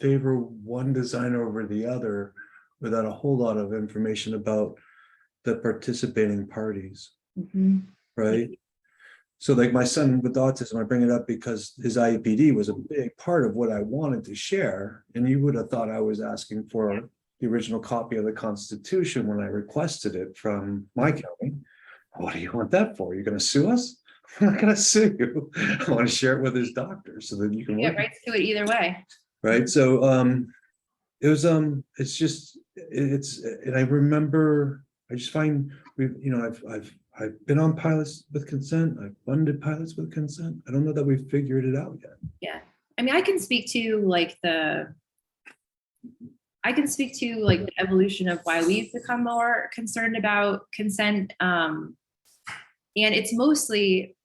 favor one designer over the other without a whole lot of information about the participating parties, right? So like my son with autism, I bring it up because his IEPD was a big part of what I wanted to share. And you would have thought I was asking for the original copy of the Constitution when I requested it from my county. What do you want that for? You're going to sue us? I'm not gonna sue you. I want to share it with his doctor so that you can Get work. rights to it either way. Right, so it was it's just it's and I remember I just find I've been on pilots with consent. I've funded pilots with consent. I don't know that we've figured it out yet. Yeah, I mean, I can speak to like the evolution of why we've become more concerned about consent. And it's mostly,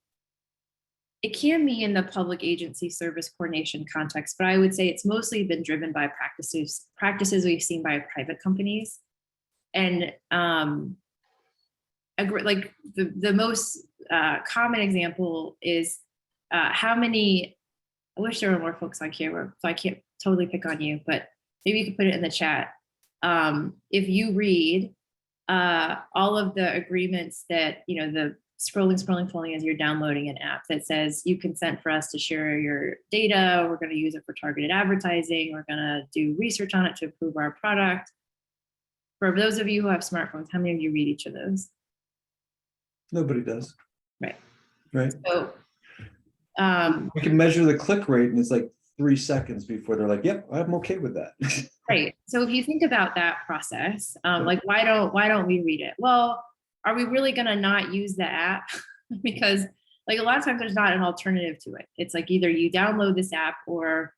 it can be in the public agency service coordination context, but I would say it's mostly been driven by practices we've seen by private companies. And like the most common example is how many, I wish there were more folks on camera, so I can't totally pick on you, but maybe you could put it in the chat. If you read all of the agreements that, the scrolling as you're downloading an app that says you consent for us to share your data, we're going to use it for targeted advertising, we're going to do research on it to improve our product. For those of you who have smartphones, how many of you read each of those? Nobody does. Right. Right. So we can measure the click rate and it's like 3 seconds before they're like, yep, I'm okay with that. Right. So if you think about that process, like why don't we read it? Well, are we really going to not use the app? Because like a lot of times there's not an alternative to it. It's like either you download this app or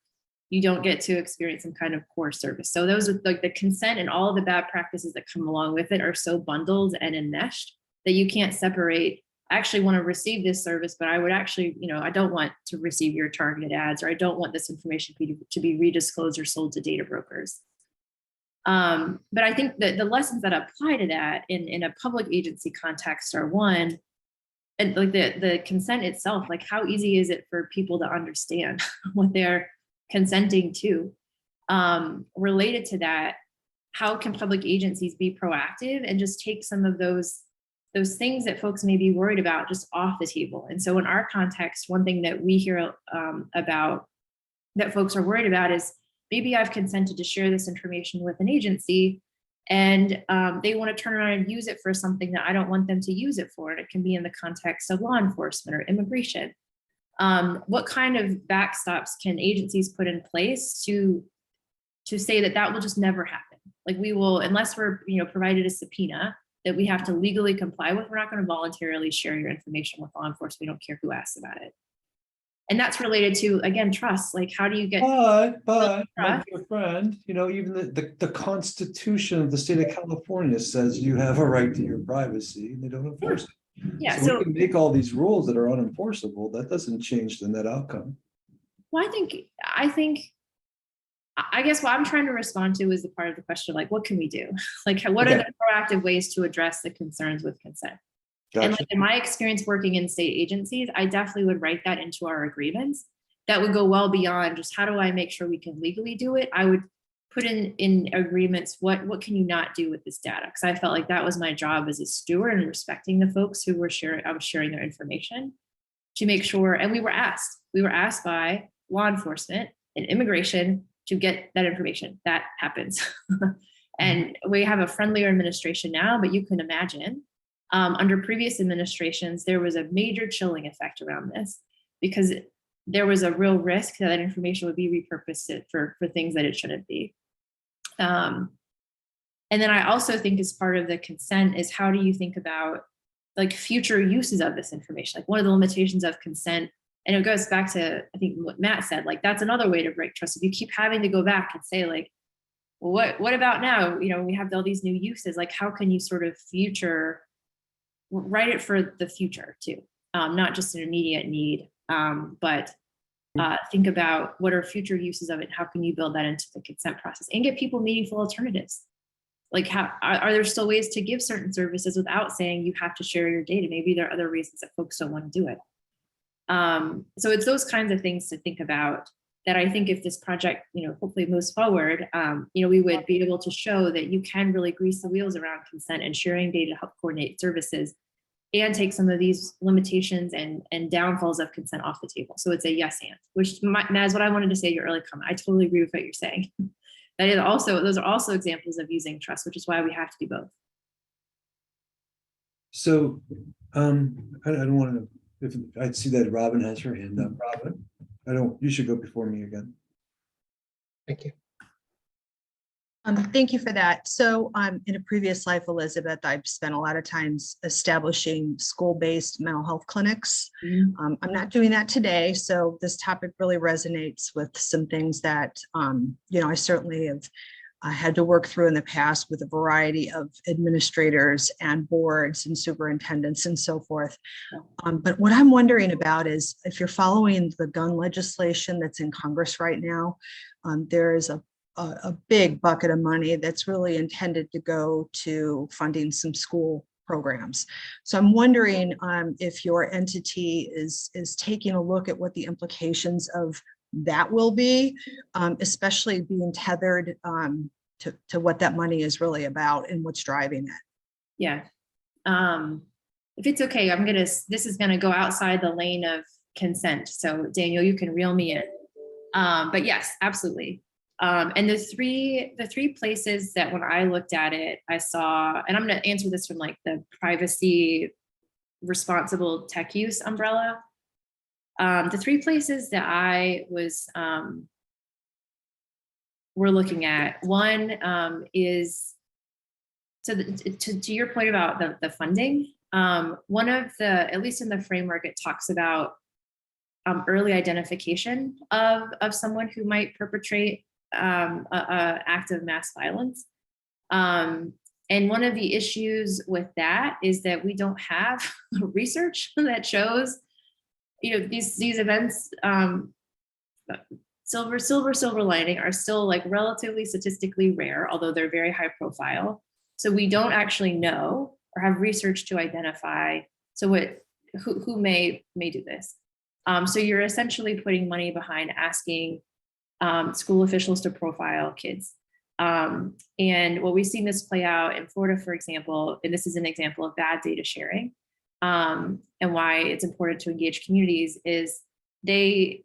you don't get to experience some kind of core service. So those are like the consent and all of the bad practices that come along with it are so bundled and enmeshed that you can't separate. I actually want to receive this service, but I would actually, I don't want to receive your targeted ads, or I don't want this information to be redisclosed or sold to data brokers. But I think that the lessons that apply to that in a public agency context are one, and like the consent itself, like how easy is it for people to understand what they're consenting to? Related to that, how can public agencies be proactive and just take some of those things that folks may be worried about just off the table? And so in our context, one thing that we hear about that folks are worried about is maybe I've consented to share this information with an agency and they want to turn around and use it for something that I don't want them to use it for. And it can be in the context of law enforcement or immigration. What kind of backstops can agencies put in place to say that will just never happen? Like we will, unless we're provided a subpoena that we have to legally comply with, we're not going to voluntarily share your information with law enforcement. We don't care who asks about it. And that's related to, again, trust. Like, how do you get? But my dear friend, even the Constitution of the state of California says you have a right to your privacy, and they don't enforce it. Yeah. So we can make all these rules that are unenforceable. That doesn't change the net outcome. Well, I guess what I'm trying to respond to is the part of the question, like, what can we do? Like, what are the proactive ways to address the concerns with consent? Gotcha. And like in my experience working in state agencies, I definitely would write that into our agreements. That would go well beyond just how do I make sure we can legally do it? I would put in agreements, what can you not do with this data? Because I felt like that was my job as a steward and respecting the folks who were I was sharing their information to make sure, and we were asked by law enforcement and immigration to get that information. That happens. And we have a friendlier administration now, but you can imagine under previous administrations, there was a major chilling effect around this because there was a real risk that information would be repurposed for things that it shouldn't be. And then I also think as part of the consent is how do you think about like future uses of this information? Like one of the limitations of consent, and it goes back to, I think what Matt said, like that's another way to break trust. If you keep having to go back and say like, well, what about now? We have all these new uses, like how can you sort of write it for the future too? Not just an immediate need, but think about what are future uses of it. How can you build that into the consent process and get people meaningful alternatives? Like how are there still ways to give certain services without saying you have to share your data? Maybe there are other reasons that folks don't want to do it. So it's those kinds of things to think about that I think if this project, hopefully moves forward, we would be able to show that you can really grease the wheels around consent and sharing data to help coordinate services and take some of these limitations and downfalls of consent off the table. So it's a yes and, which Matt, is what I wanted to say in your early comment. I totally agree with what you're saying. Those are also examples of using trust, which is why we have to do both. So I don't want to If I see that Robin has her hand up, Robin, you should go before me again. Thank you. Thank you for that. So in a previous life, Elizabeth, I've spent a lot of times establishing school-based mental health clinics. I'm not doing that today, so this topic really resonates with some things that I certainly have had to work through in the past with a variety of administrators and boards and superintendents and so forth. But what I'm wondering about is if you're following the gun legislation that's in Congress right now, there is a big bucket of money that's really intended to go to funding some school programs. So I'm wondering if your entity is taking a look at what the implications of that will be, especially being tethered to what that money is really about and what's driving it. Yeah. If it's okay, this is gonna go outside the lane of consent. So Daniel, you can reel me in. But yes, absolutely. And the three places that when I looked at it, I saw, and I'm going to answer this from like the privacy responsible tech use umbrella. The three places that I was, we're looking at, one is, so to your point about the funding, one of the, at least in the framework, it talks about early identification of someone who might perpetrate a act of mass violence. And one of the issues with that is that we don't have research that shows, these events, silver lining, are still like relatively statistically rare, although they're very high profile. So we don't actually know or have research to identify who may do this. So you're essentially putting money behind asking school officials to profile kids. And what we've seen this play out in Florida, for example, and this is an example of bad data sharing, and why it's important to engage communities, is in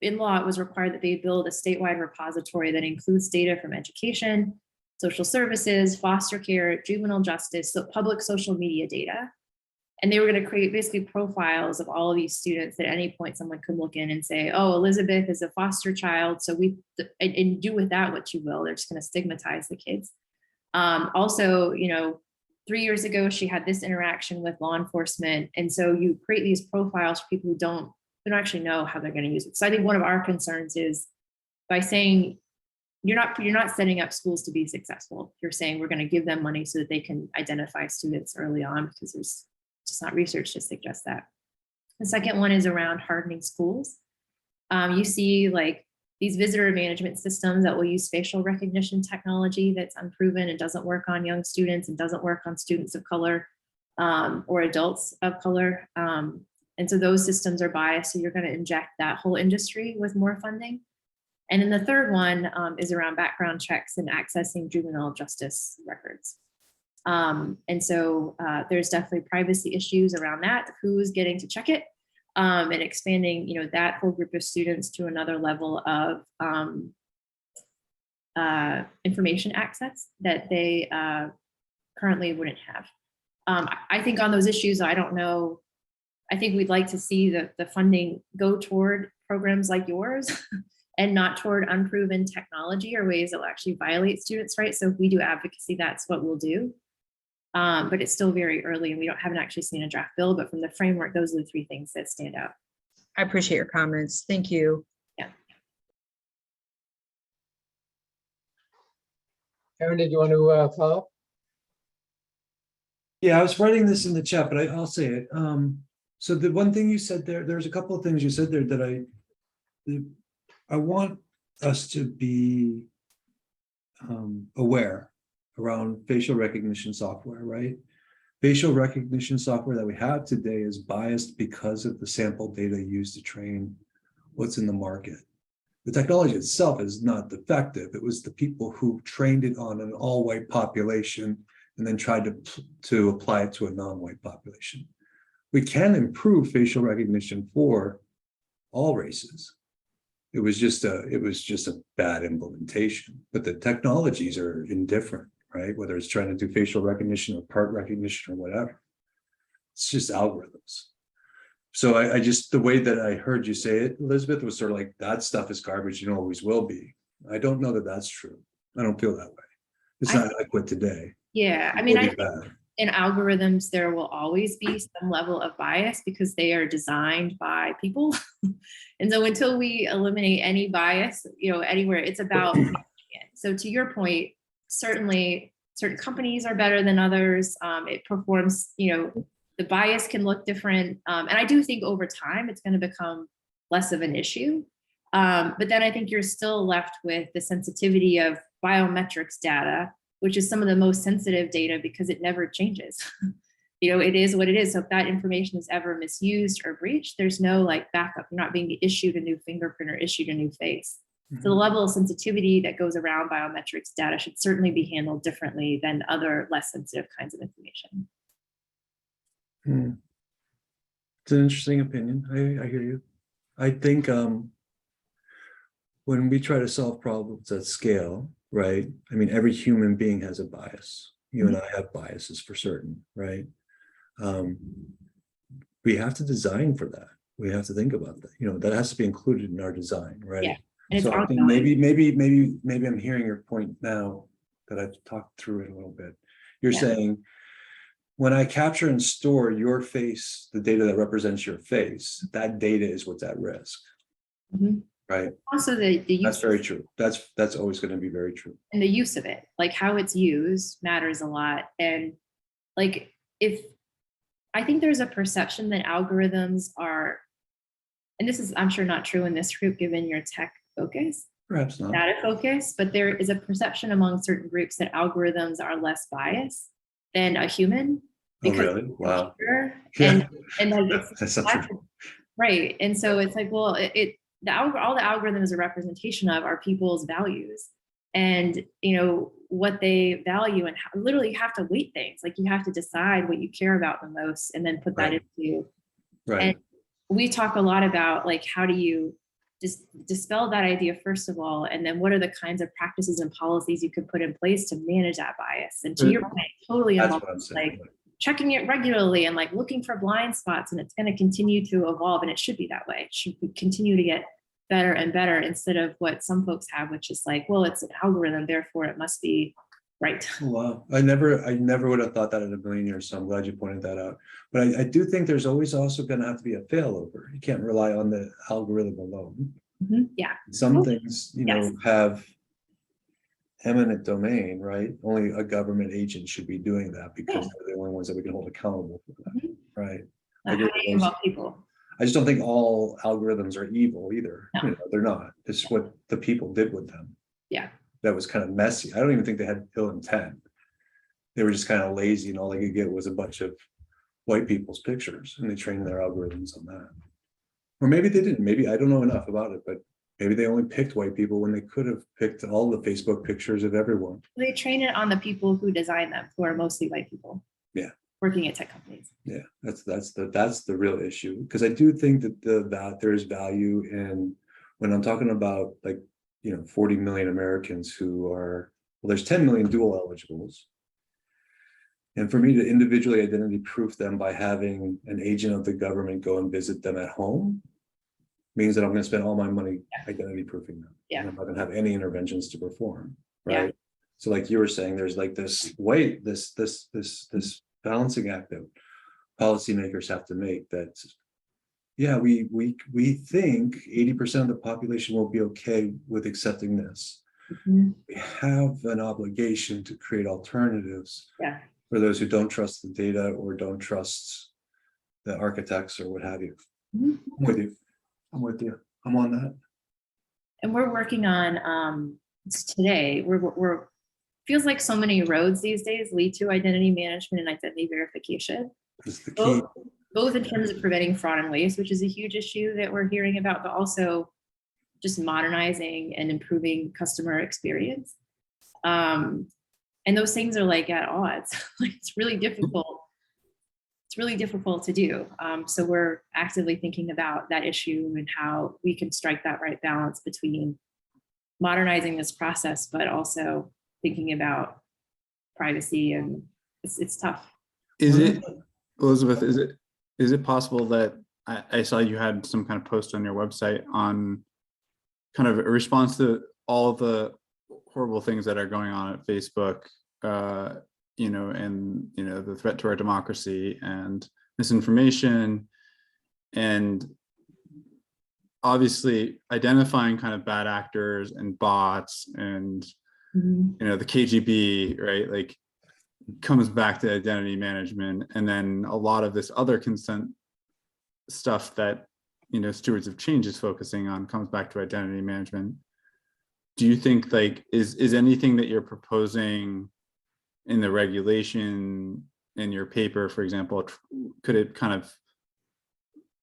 law, it was required that they build a statewide repository that includes data from education, social services, foster care, juvenile justice, so public social media data. And they were going to create basically profiles of all of these students. At any point, someone could look in and say, oh, Elizabeth is a foster child. So and do with that what you will. They're just going to stigmatize the kids. Also, 3 years ago, she had this interaction with law enforcement. And so you create these profiles for people who don't actually know how they're going to use it. So I think one of our concerns is by saying, you're not setting up schools to be successful. You're saying we're going to give them money so that they can identify students early on, because there's just not research to suggest that. The second one is around hardening schools. You see like these visitor management systems that will use facial recognition technology that's unproven and doesn't work on young students and doesn't work on students of color or adults of color. And so those systems are biased. So you're going to inject that whole industry with more funding. And then the third one is around background checks and accessing juvenile justice records. And so there's definitely privacy issues around that, who's getting to check it, and expanding, that whole group of students to another level of information access that they currently wouldn't have. I think on those issues, I don't know, I think we'd like to see the funding go toward programs like yours and not toward unproven technology or ways that will actually violate students' rights. So if we do advocacy, that's what we'll do. But it's still very early and we haven't actually seen a draft bill, but from the framework, those are the three things that stand out. I appreciate your comments. Thank you. Yeah. Aaron, did you want to follow up? Yeah, I was writing this in the chat, but I'll say it. So the one thing you said there's a couple of things you said there that I want us to be aware around facial recognition software, right? Facial recognition software that we have today is biased because of the sample data used to train what's in the market. The technology itself is not defective. It was the people who trained it on an all-white population and then tried to apply it to a non-white population. We can improve facial recognition for all races. It was just a bad implementation, but the technologies are indifferent, right? Whether it's trying to do facial recognition or part recognition or whatever. It's just algorithms. So I just, the way that I heard you say it, Elizabeth, was sort of like, that stuff is garbage and always will be. I don't know that that's true. I don't feel that way. It's not adequate today. Yeah, I It mean, will I be think bad. in algorithms, there will always be some level of bias because they are designed by people. And so until we eliminate any bias, anywhere, it's about managing it. So to your point, certainly certain companies are better than others. It performs, the bias can look different. And I do think over time, it's going to become less of an issue. But then I think you're still left with the sensitivity of biometrics data, which is some of the most sensitive data because it never changes. It is what it is. So if that information is ever misused or breached, there's no like backup. You're not being issued a new fingerprint or issued a new face. So the level of sensitivity that goes around biometrics data should certainly be handled differently than other less sensitive kinds of information. It's an interesting opinion. I hear you. I think when we try to solve problems at scale, right? I mean, every human being has a bias. You and I have biases for certain, right? We have to design for that. We have to think about that. That has to be included in our design, right? Yeah. And So I think maybe I'm hearing your point now that I've talked through it a little bit. You're saying, when I capture and store your face, the data that represents your face, that data is what's at risk, right? Also the use. That's very true. That's always going to be very true. And the use of it, like how it's used matters a lot. And like, I think there's a perception that algorithms are, and this is, I'm sure, not true in this group, given your tech focus, Perhaps not. data focus, but there is a perception among certain groups that algorithms are less biased than a human. Oh, really? Wow. And like, That's not true. Right. And so it's like, well, all the algorithms a representation of are people's values and, what they value, and literally you have to weight things. Like you have to decide what you care about the most and then put that into. Right. And we talk a lot about like, how do you just dispel that idea first of all, and then what are the kinds of practices and policies you could put in place to manage that bias? And to your point, totally involved, like checking it regularly and like looking for blind spots, and it's going to continue to evolve, and it should be that way. It should continue to get better and better instead of what some folks have, which is like, well, it's an algorithm, therefore it must be right. Wow. I never would have thought that in a million years. So I'm glad you pointed that out. But I do think there's always also going to have to be a failover. You can't rely on the algorithm alone. Yeah. Some things, have eminent domain, right? Only a government agent should be doing that because they're the only ones that we can hold accountable for that, right? How do you involve people? I just don't think all algorithms are evil either. No. They're not. It's what the people did with them. Yeah. That was kind of messy. I don't even think they had ill intent. They were just kind of lazy, and all they could get was a bunch of white people's pictures, and they trained their algorithms on that. Or maybe they didn't. Maybe I don't know enough about it, but maybe they only picked white people when they could have picked all the Facebook pictures of everyone. They train it on the people who design them, who are mostly white people. Yeah. Working at tech companies. Yeah, that's the real issue, because I do think that there is value in, when I'm talking about like 40 million Americans who are, well, there's 10 million dual eligibles, and for me to individually identity proof them by having an agent of the government go and visit them at home means that I'm going to spend all my money identity proofing them. Yeah. And I'm not going to have any interventions to perform, right? Yeah. So like you were saying, there's like this balancing act that policymakers have to make, that we think 80% of the population will be okay with accepting this. We have an obligation to create alternatives for those who don't trust the data or don't trust the architects or what have you. I'm with you. I'm on that. And we're working on today, we're feels like so many roads these days lead to identity management and identity verification. That's the key. Both in terms of preventing fraud and waste, which is a huge issue that we're hearing about, but also just modernizing and improving customer experience. And those things are like at odds. Like it's really difficult. It's really difficult to do. So we're actively thinking about that issue and how we can strike that right balance between modernizing this process, but also thinking about privacy, and it's tough. Is it Elizabeth, is it possible that I saw you had some kind of post on your website on kind of a response to all of the horrible things that are going on at Facebook, you know, and, you know, the threat to our democracy and misinformation, and obviously identifying kind of bad actors and bots and, you know, the KGB, right? Like, comes back to identity management, and then a lot of this other consent stuff that, you know, Stewards of Change is focusing on comes back to identity management. Do you think, like, is anything that you're proposing in the regulation in your paper, for example, could it kind of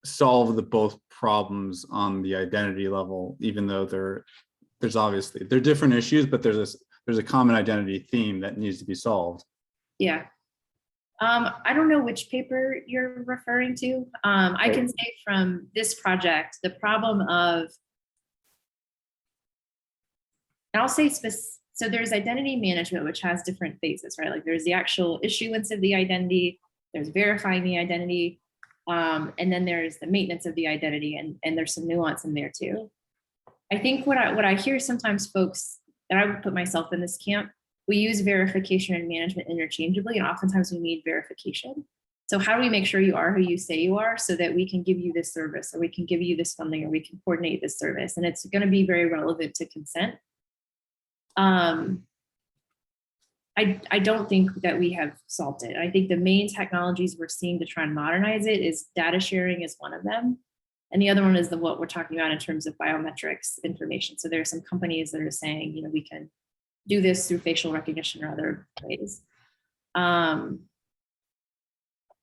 solve the both problems on the identity level, even though there's obviously they're different issues, but there's a common identity theme that needs to be solved? Yeah. I don't know which paper you're referring to. I can say from this project, the problem of, and I'll say so there's identity management, which has different phases, right? Like there's the actual issuance of the identity, there's verifying the identity, and then there's the maintenance of the identity, and there's some nuance in there too. I think what I hear sometimes folks, and I would put myself in this camp, we use verification and management interchangeably, and oftentimes we need verification. So how do we make sure you are who you say you are so that we can give you this service, or we can give you this funding, or we can coordinate this service? And it's going to be very relevant to consent. I don't think that we have solved it. I think the main technologies we're seeing to try and modernize it is data sharing is one of them. And the other one is what we're talking about in terms of biometrics information. So there are some companies that are saying, you know, we can do this through facial recognition or other ways.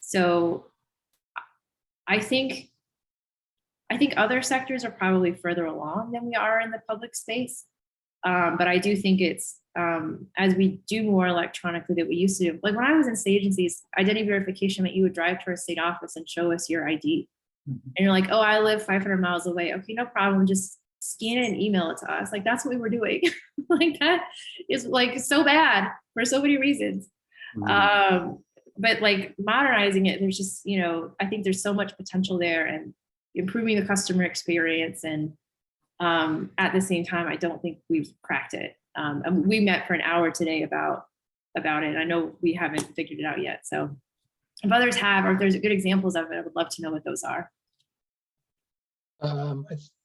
So I think other sectors are probably further along than we are in the public space. But I do think it's, as we do more electronically that we used to do, like when I was in state agencies, identity verification meant you would drive to our state office and show us your ID. And you're like, oh, I live 500 miles away. Okay, no problem. Just scan it and email it to us. Like that's what we were doing. Like that is like so bad for so many reasons. But like modernizing it, there's just, you know, I think there's so much potential there and improving the customer experience. And at the same time, I don't think we've cracked it. And we met for an hour today about it. I know we haven't figured it out yet. So if others have, or if there's good examples of it, I would love to know what those are.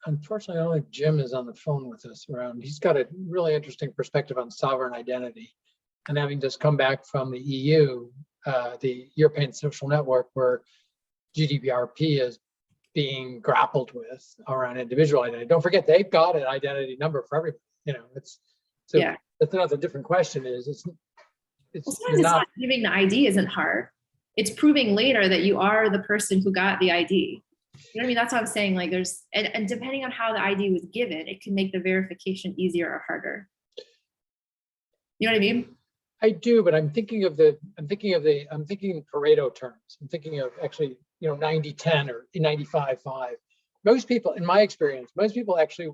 Unfortunately, I don't think Jim is on the phone with us around. He's got a really interesting perspective on sovereign identity. And having just come back from the EU, the European Social Network, where GDPRP is being grappled with around individual identity. Don't forget, they've got an identity number for everybody. You know, it's so yeah. That's another different question. It's not giving the ID isn't hard. It's proving later that you are the person who got the ID. You know what I mean? That's what I'm saying. Like there's, and depending on how the ID was given, it can make the verification easier or harder. You know what I mean? I do, but I'm thinking in Pareto terms. I'm thinking of actually, you know, 90-10 or 95-5. Most people, in my experience, most people actually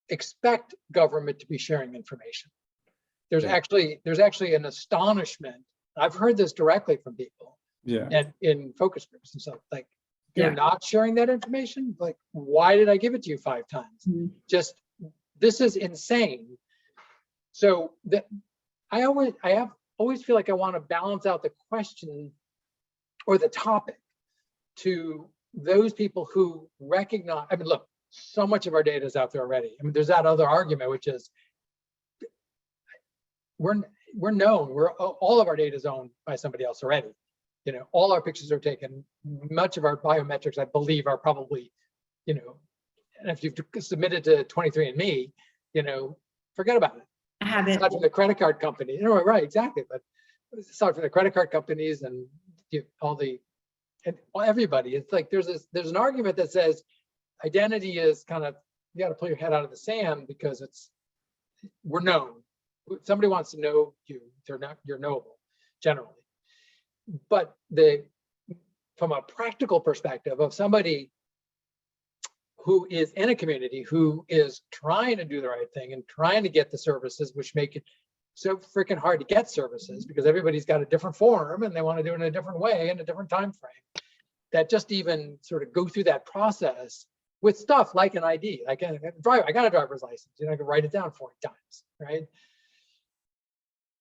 expect government to be sharing information. There's actually an astonishment. I've heard this directly from people. Yeah. And in focus groups and stuff, like you're not sharing that information. Like, why did I give it to you 5 times? Just, this is insane. So that I always feel like I want to balance out the question or the topic to those people who recognize. I mean, look, so much of our data is out there already. I mean, there's that other argument, which is we're known. All of our data is owned by somebody else already. You know, all our pictures are taken. Much of our biometrics, I believe, are probably, you know, and if you've submitted to 23andMe, you know, forget about it. I haven't. Aside from the credit card company, you know, right, exactly. But aside from the credit card companies and everybody, it's like there's an argument that says identity is kind of, you got to pull your head out of the sand because we're known. If somebody wants to know you, you're knowable generally. But from a practical perspective of somebody who is in a community who is trying to do the right thing and trying to get the services which make it so freaking hard to get services because everybody's got a different form and they want to do it in a different way in a different time frame. That just even sort of go through that process with stuff like an ID, like I got a driver's license, I can write it down 40 times, right?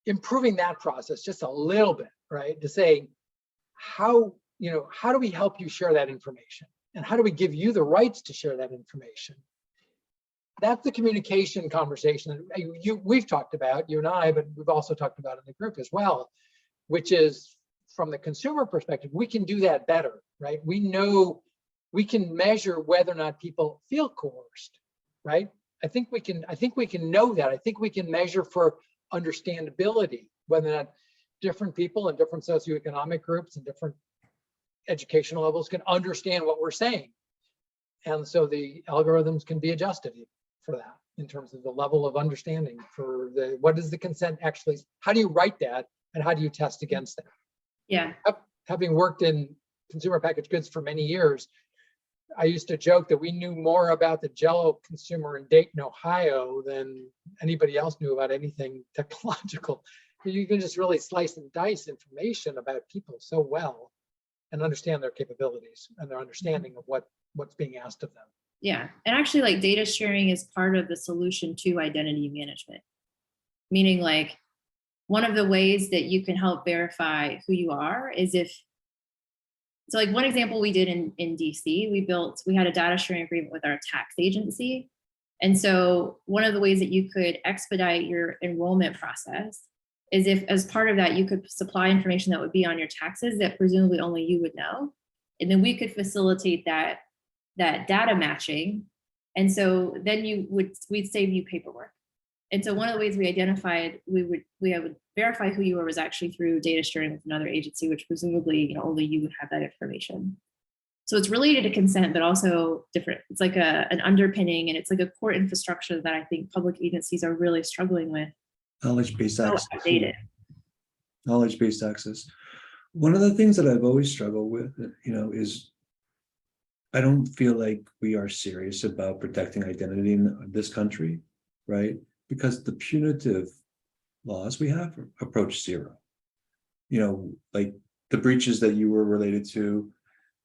Improving that process just a little bit, right? To say, how do we help you share that information? And how do we give you the rights to share that information? That's the communication conversation that we've talked about, you and I, but we've also talked about in the group as well, which is from the consumer perspective, we can do that better, right? We know we can measure whether or not people feel coerced, right? I think we can know that. I think we can measure for understandability, whether or not different people and different socioeconomic groups and different educational levels can understand what we're saying. And so the algorithms can be adjusted for that in terms of the level of understanding for what is the consent actually, how do you write that and how do you test against that? Yeah. Having worked in consumer packaged goods for many years, I used to joke that we knew more about the Jell-O consumer in Dayton, Ohio than anybody else knew about anything technological. You can just really slice and dice information about people so well and understand their capabilities and their understanding of what's being asked of them. Yeah, and actually like data sharing is part of the solution to identity management. Meaning like one of the ways that you can help verify who you are is so like one example we did in DC, we had a data sharing agreement with our tax agency. And so one of the ways that you could expedite your enrollment process is if as part of that, you could supply information that would be on your taxes that presumably only you would know. And then we could facilitate that data matching. And so then we'd save you paperwork. And so one of the ways we identified, we would verify who you were was actually through data sharing with another agency, which presumably only you would have that information. So it's related to consent, but also different. It's like an underpinning, and it's like a core infrastructure that I think public agencies are really struggling with. Knowledge-based access. Outdated. Knowledge-based access. One of the things that I've always struggled with, is I don't feel like we are serious about protecting identity in this country, right? Because the punitive laws we have approach zero. Like the breaches that you were related to,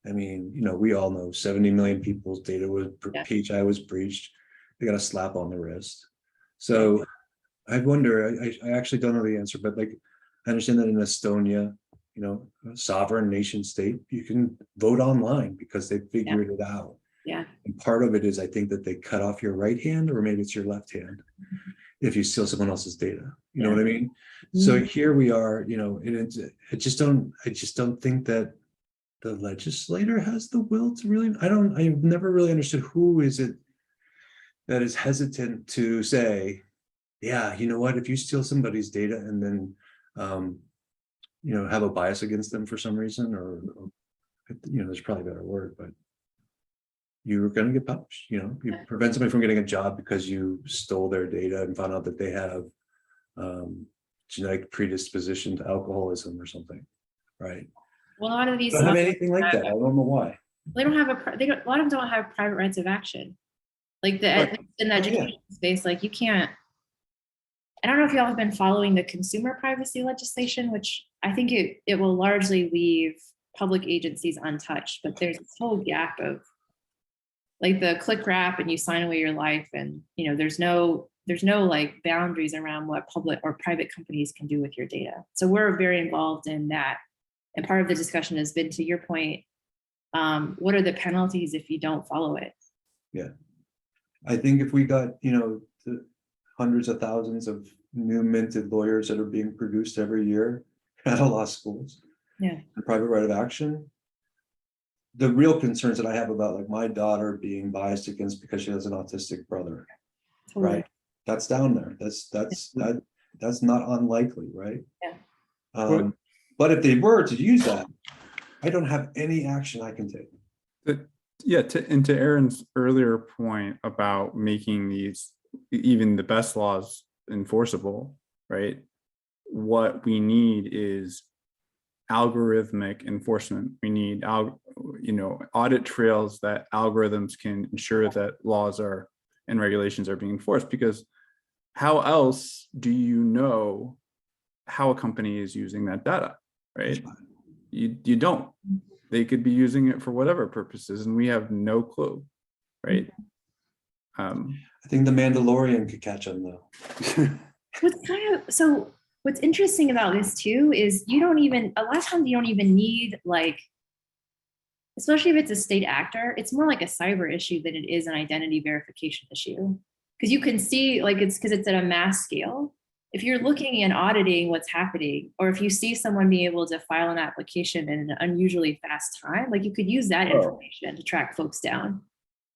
I mean, we all know 70 million people's data was, PHI was breached. They got a slap on the wrist. So I wonder, I actually don't know the answer, but like, I understand that in Estonia, a sovereign nation state, you can vote online because they figured it out. Yeah. And part of it is, I think that they cut off your right hand, or maybe it's your left hand, if you steal someone else's data. You know what I mean? So here we are, and I just don't think that the legislator has the will to really, I've never really understood who is it that is hesitant to say, yeah, you know what, if you steal somebody's data and then, have a bias against them for some reason, or there's probably a better word, but you're going to get punished. You prevent somebody from getting a job because you stole their data and found out that they have genetic predisposition to alcoholism or something, right? Well, a lot of these don't have anything like that. I don't know why. They don't have a lot of them don't have private rights of action. Like in the education space, like you can't. I don't know if y'all have been following the consumer privacy legislation, which I think it will largely leave public agencies untouched, but there's this whole gap of like the click wrap and you sign away your life, and there's no like boundaries around what public or private companies can do with your data. So we're very involved in that. And part of the discussion has been, to your point, what are the penalties if you don't follow it? Yeah. I think if we got, the hundreds of thousands of new minted lawyers that are being produced every year out of law schools, and private right of action, the real concerns that I have about like my daughter being biased against because she has an autistic brother, right? That's down there. That's not unlikely, right? Yeah. But if they were to use that, I don't have any action I can take. To Aaron's earlier point about making these, even the best laws, enforceable, right? What we need is algorithmic enforcement. We need audit trails that algorithms can ensure that laws are and regulations are being enforced, because how else do you know how a company is using that data, right? You don't. They could be using it for whatever purposes, and we have no clue, right? I think the Mandalorian could catch them though. What's interesting about this too is a lot of times you don't even need, like, especially if it's a state actor, it's more like a cyber issue than it is an identity verification issue. Because you can see, like, it's because it's at a mass scale. If you're looking and auditing what's happening, or if you see someone being able to file an application in an unusually fast time, like, you could use that information to track folks down.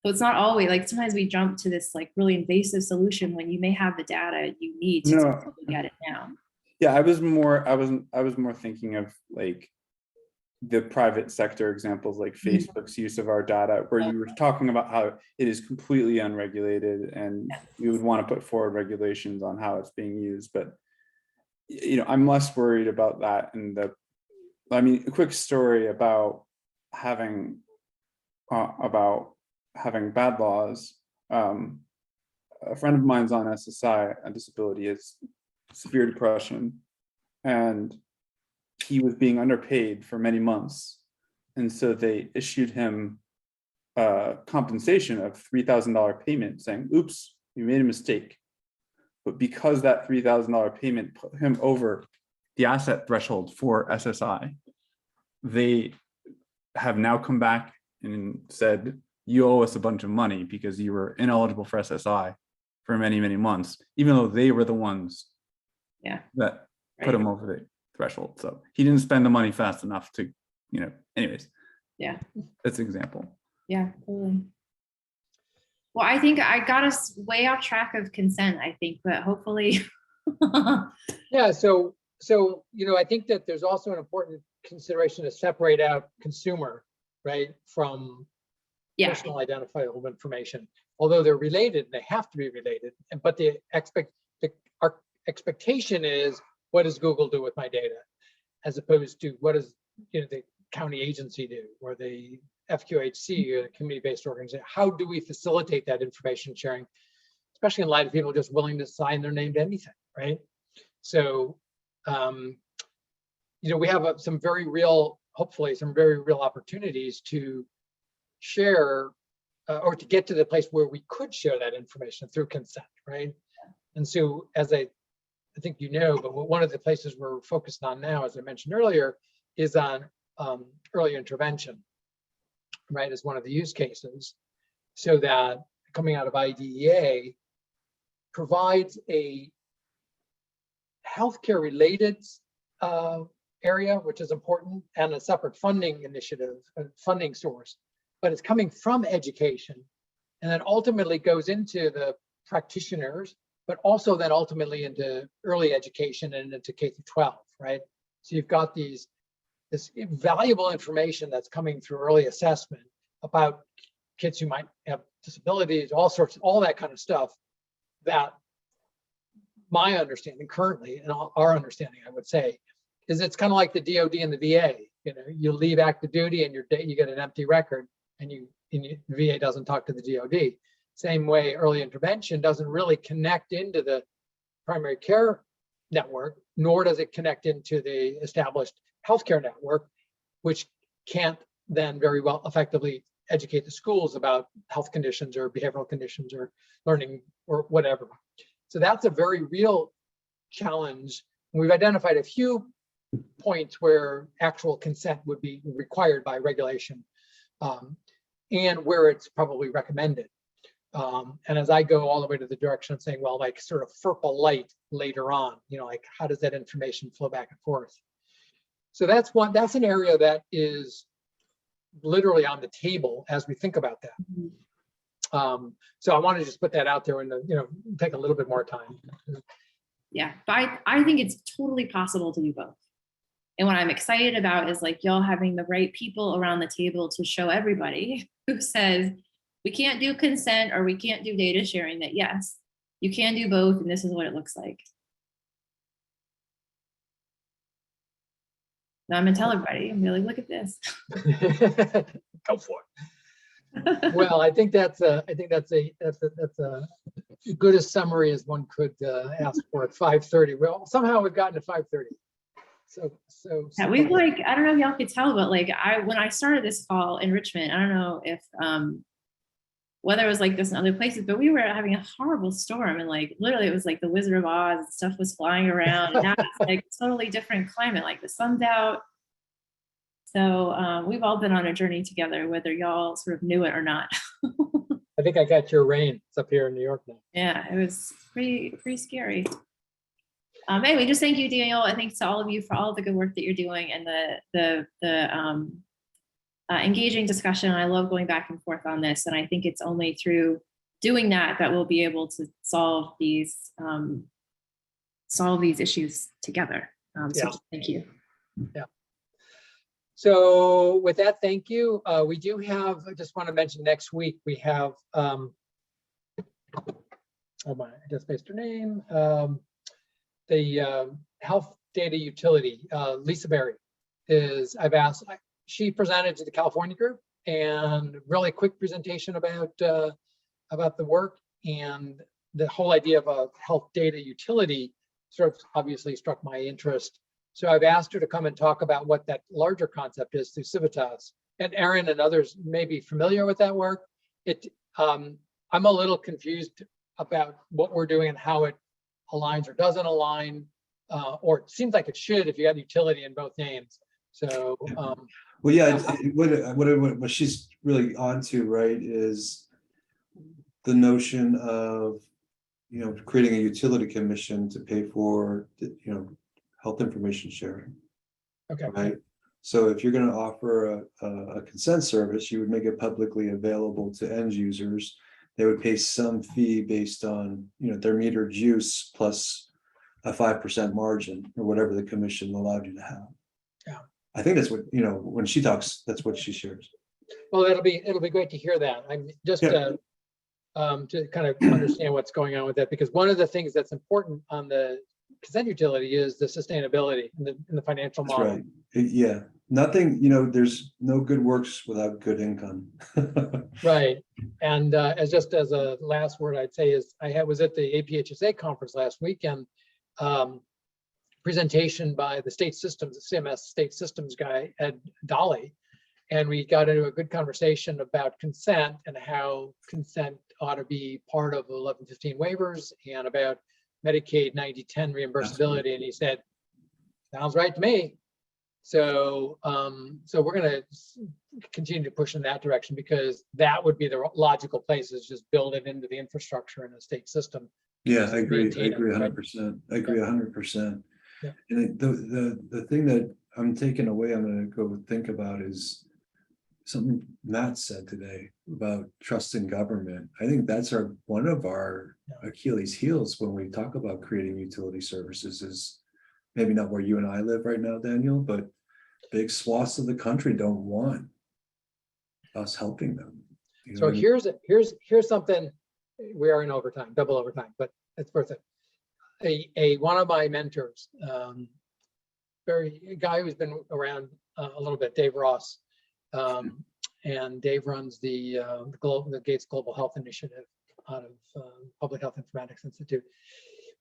So it's not always, like, sometimes we jump to this like really invasive solution when you may have the data you need to get it down. Yeah, I was more thinking of like the private sector examples, like Facebook's use of our data, where you were talking about how it is completely unregulated and you would want to put forward regulations on how it's being used. But, you know, I'm less worried about that. And I mean, a quick story about having bad laws. A friend of mine's on SSI, a disability, is severe depression, and he was being underpaid for many months, and so they issued him compensation of $3,000 payment, saying, "Oops, you made a mistake." But because that $3,000 payment put him over the asset threshold for SSI, they have now come back and said, "You owe us a bunch of money because you were ineligible for SSI for many, many months," even though they were the ones that put him over the threshold. So he didn't spend the money fast enough to, you know, anyways. Yeah, that's an example. Yeah, totally. Well, I think I got us way off track of consent, I think, but hopefully. Yeah, so you know, I think that there's also an important consideration to separate out consumer, right, from personal identifiable information. Although they're related, they have to be related. But our expectation is, what does Google do with my data, as opposed to what does, you know, the county agency do, or the FQHC, or the community-based organization? How do we facilitate that information sharing, especially in light of people just willing to sign their name to anything, right? So, you know, we have some very real, hopefully, some very real opportunities to share or to get to the place where we could share that information through consent, right? And so, as I think you know, but one of the places we're focused on now, as I mentioned earlier, is on early intervention, right, as one of the use cases, so that coming out of IDEA provides a healthcare related area, which is important, and a separate funding initiative, funding source, but it's coming from education, and then ultimately goes into the practitioners, but also then ultimately into early education and into K-12, right? So you've got this valuable information that's coming through early assessment about kids who might have disabilities, all that kind of stuff, that my understanding currently, and our understanding, I would say, is it's kind of like the DOD and the VA. You know, you leave active duty and you get an empty record, and the VA doesn't talk to the DOD. Same way, early intervention doesn't really connect into the primary care network, nor does it connect into the established healthcare network, which can't then very well effectively educate the schools about health conditions or behavioral conditions or learning or whatever. So that's a very real challenge. We've identified a few points where actual consent would be required by regulation, and where it's probably recommended. And as I go all the way to the direction of saying, well, like sort of FERPA light later on, you know, like how does that information flow back and forth? So that's an area that is literally on the table as we think about that. So I want to just put that out there and, you know, take a little bit more time. Yeah, but I think it's totally possible to do both. And what I'm excited about is like y'all having the right people around the table to show everybody who says, we can't do consent or we can't do data sharing, that yes, you can do both, and this is what it looks like. Now I'm gonna tell everybody, I'm gonna be like, look at this. Go for Well, I think that's a good a summary as one could ask for at 5:30. Well, somehow we've gotten to 5:30. Yeah, we've like, I don't know if y'all could tell, but like when I started this call in Richmond, I don't know if whether it was like this in other places, but we were having a horrible storm and like literally it was like the Wizard of Oz and stuff was flying around. And now it's like totally different climate, like the sun's out. So we've all been on a journey together, whether y'all sort of knew it or not. I think I got your rain. It's up here in New York now. Yeah, it was pretty scary. Anyway, just thank you, Daniel. And thanks to all of you for all the good work that you're doing and the engaging discussion. I love going back and forth on this. And I think it's only through doing that we'll be able to solve these issues together. So thank you. Yeah. So with that, thank you. We do have, I just want to mention next week, we have, oh my, I just missed her name. The health data utility, Lisa Berry she presented to the California group and really quick presentation about the work, and the whole idea of a health data utility sort of obviously struck my interest. So I've asked her to come and talk about what that larger concept is through Civitas. And Aaron and others may be familiar with that work. I'm a little confused about what we're doing and how it aligns or doesn't align, or it seems like it should if you have utility in both names. So, well, yeah, what she's really onto, right, is the notion of, creating a utility commission to pay for, health information sharing. Okay. Right. So if you're going to offer a consent service, you would make it publicly available to end users. They would pay some fee based on, their metered use plus a 5% margin or whatever the commission allowed you to have. Yeah. I think that's what, when she talks, that's what she shares. Well, it'll be great to hear that. I'm just to kind of understand what's going on with that, because one of the things that's important on the consent utility is the sustainability in the financial That's model. right. Yeah. Nothing, there's no good works without good income. Right. And as a last word, I'd say is I was at the APHSA conference last weekend, presentation by the state systems, the CMS state systems guy, Ed Dolly. And we got into a good conversation about consent and how consent ought to be part of 1115 waivers and about Medicaid 90/10 reimbursability. And he said, sounds right to me. So, so we're going to continue to push in that direction, because that would be the logical place, is just build it into the infrastructure in a state system. Yeah, I agree. I agree 100%. I agree 100%. Yeah. And the thing that I'm taking away, I'm going to go think about is something Matt said today about trust in government. I think that's one of our Achilles heels when we talk about creating utility services, is maybe not where you and I live right now, Daniel, but big swaths of the country don't want us helping them. So here's something. We are in overtime, double overtime, but it's worth it. One of my mentors, a guy who's been around a little bit, Dave Ross, and Dave runs the Gates Global Health Initiative out of Public Health Informatics Institute.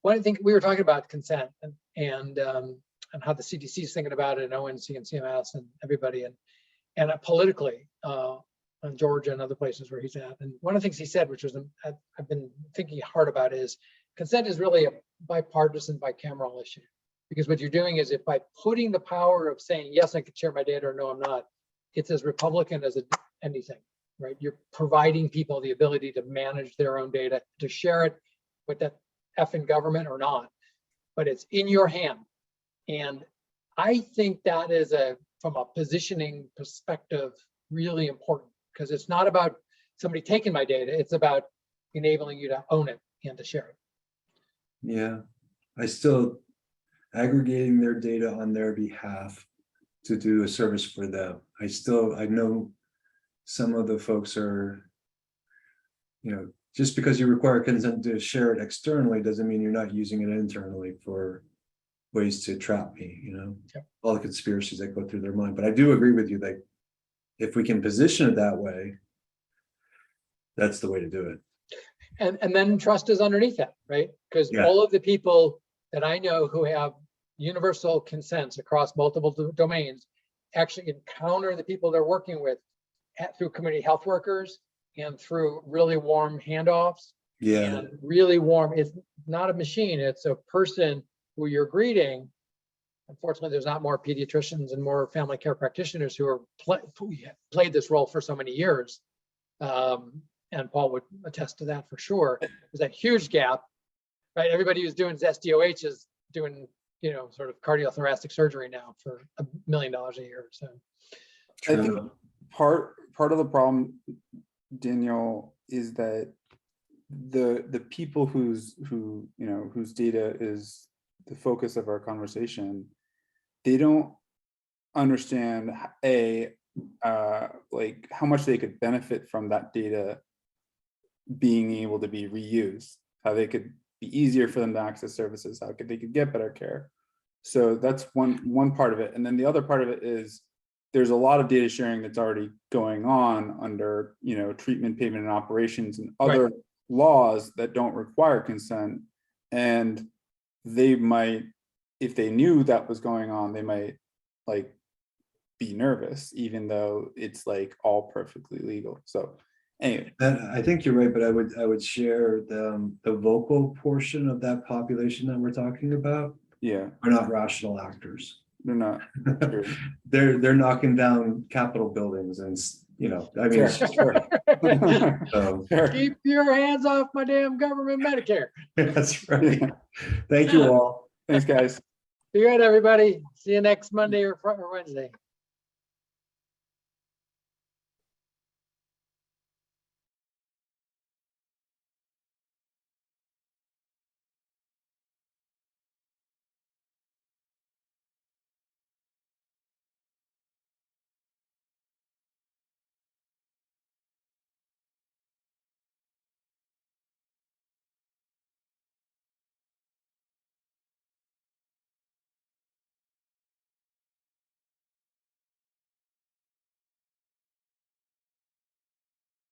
One of the things we were talking about consent and how the CDC is thinking about it, and ONC and CMS and everybody, and politically, in Georgia and other places where he's at. And one of the things he said, which was I've been thinking hard about, is consent is really a bipartisan, bicameral issue. Because what you're doing is, if by putting the power of saying, yes, I can share my data, or no, I'm not, it's as Republican as anything, right? You're providing people the ability to manage their own data, to share it with that effing government or not, but it's in your hand. And I think that is from a positioning perspective, really important, because it's not about somebody taking my data, it's about enabling you to own it and to share it. Yeah, I still aggregating their data on their behalf to do a service for them. I know some of the folks are, just because you require consent to share it externally doesn't mean you're not using it internally for ways to trap me, Yep. All the conspiracies that go through their mind. But I do agree with you that if we can position it that way, That's the way to do it. And then trust is underneath that, right? Because Yeah. all of the people that I know who have universal consents across multiple domains actually encounter the people they're working with through community health workers and through really warm handoffs. Yeah. And really warm, it's not a machine, it's a person who you're greeting. Unfortunately, there's not more pediatricians and more family care practitioners who are who played this role for so many years. And Paul would attest to that for sure. There's that huge gap, right? Everybody who's doing SDOH is doing, you know, sort of cardiothoracic surgery now for $1 million a year. So I think part of the problem, Daniel, is that the people whose data is the focus of our conversation, they don't understand like how much they could benefit from that data being able to be reused, how they could be easier for them to access services, how they could get better care. So that's one part of it. And then the other part of it is there's a lot of data sharing that's already going on under, you know, treatment, payment, and operations and other laws that don't require consent. And they might, if they knew that was going on, they might like be nervous, even though it's like all perfectly legal. So anyway, I think you're right, but I would share the vocal portion of that population that we're talking about. Yeah, are not rational actors. They're not. They're knocking down Capitol buildings, and you know, I mean, keep your hands off my damn government Medicare. That's right. Thank you all. Thanks, guys. Be good, everybody. See you next Monday or Wednesday.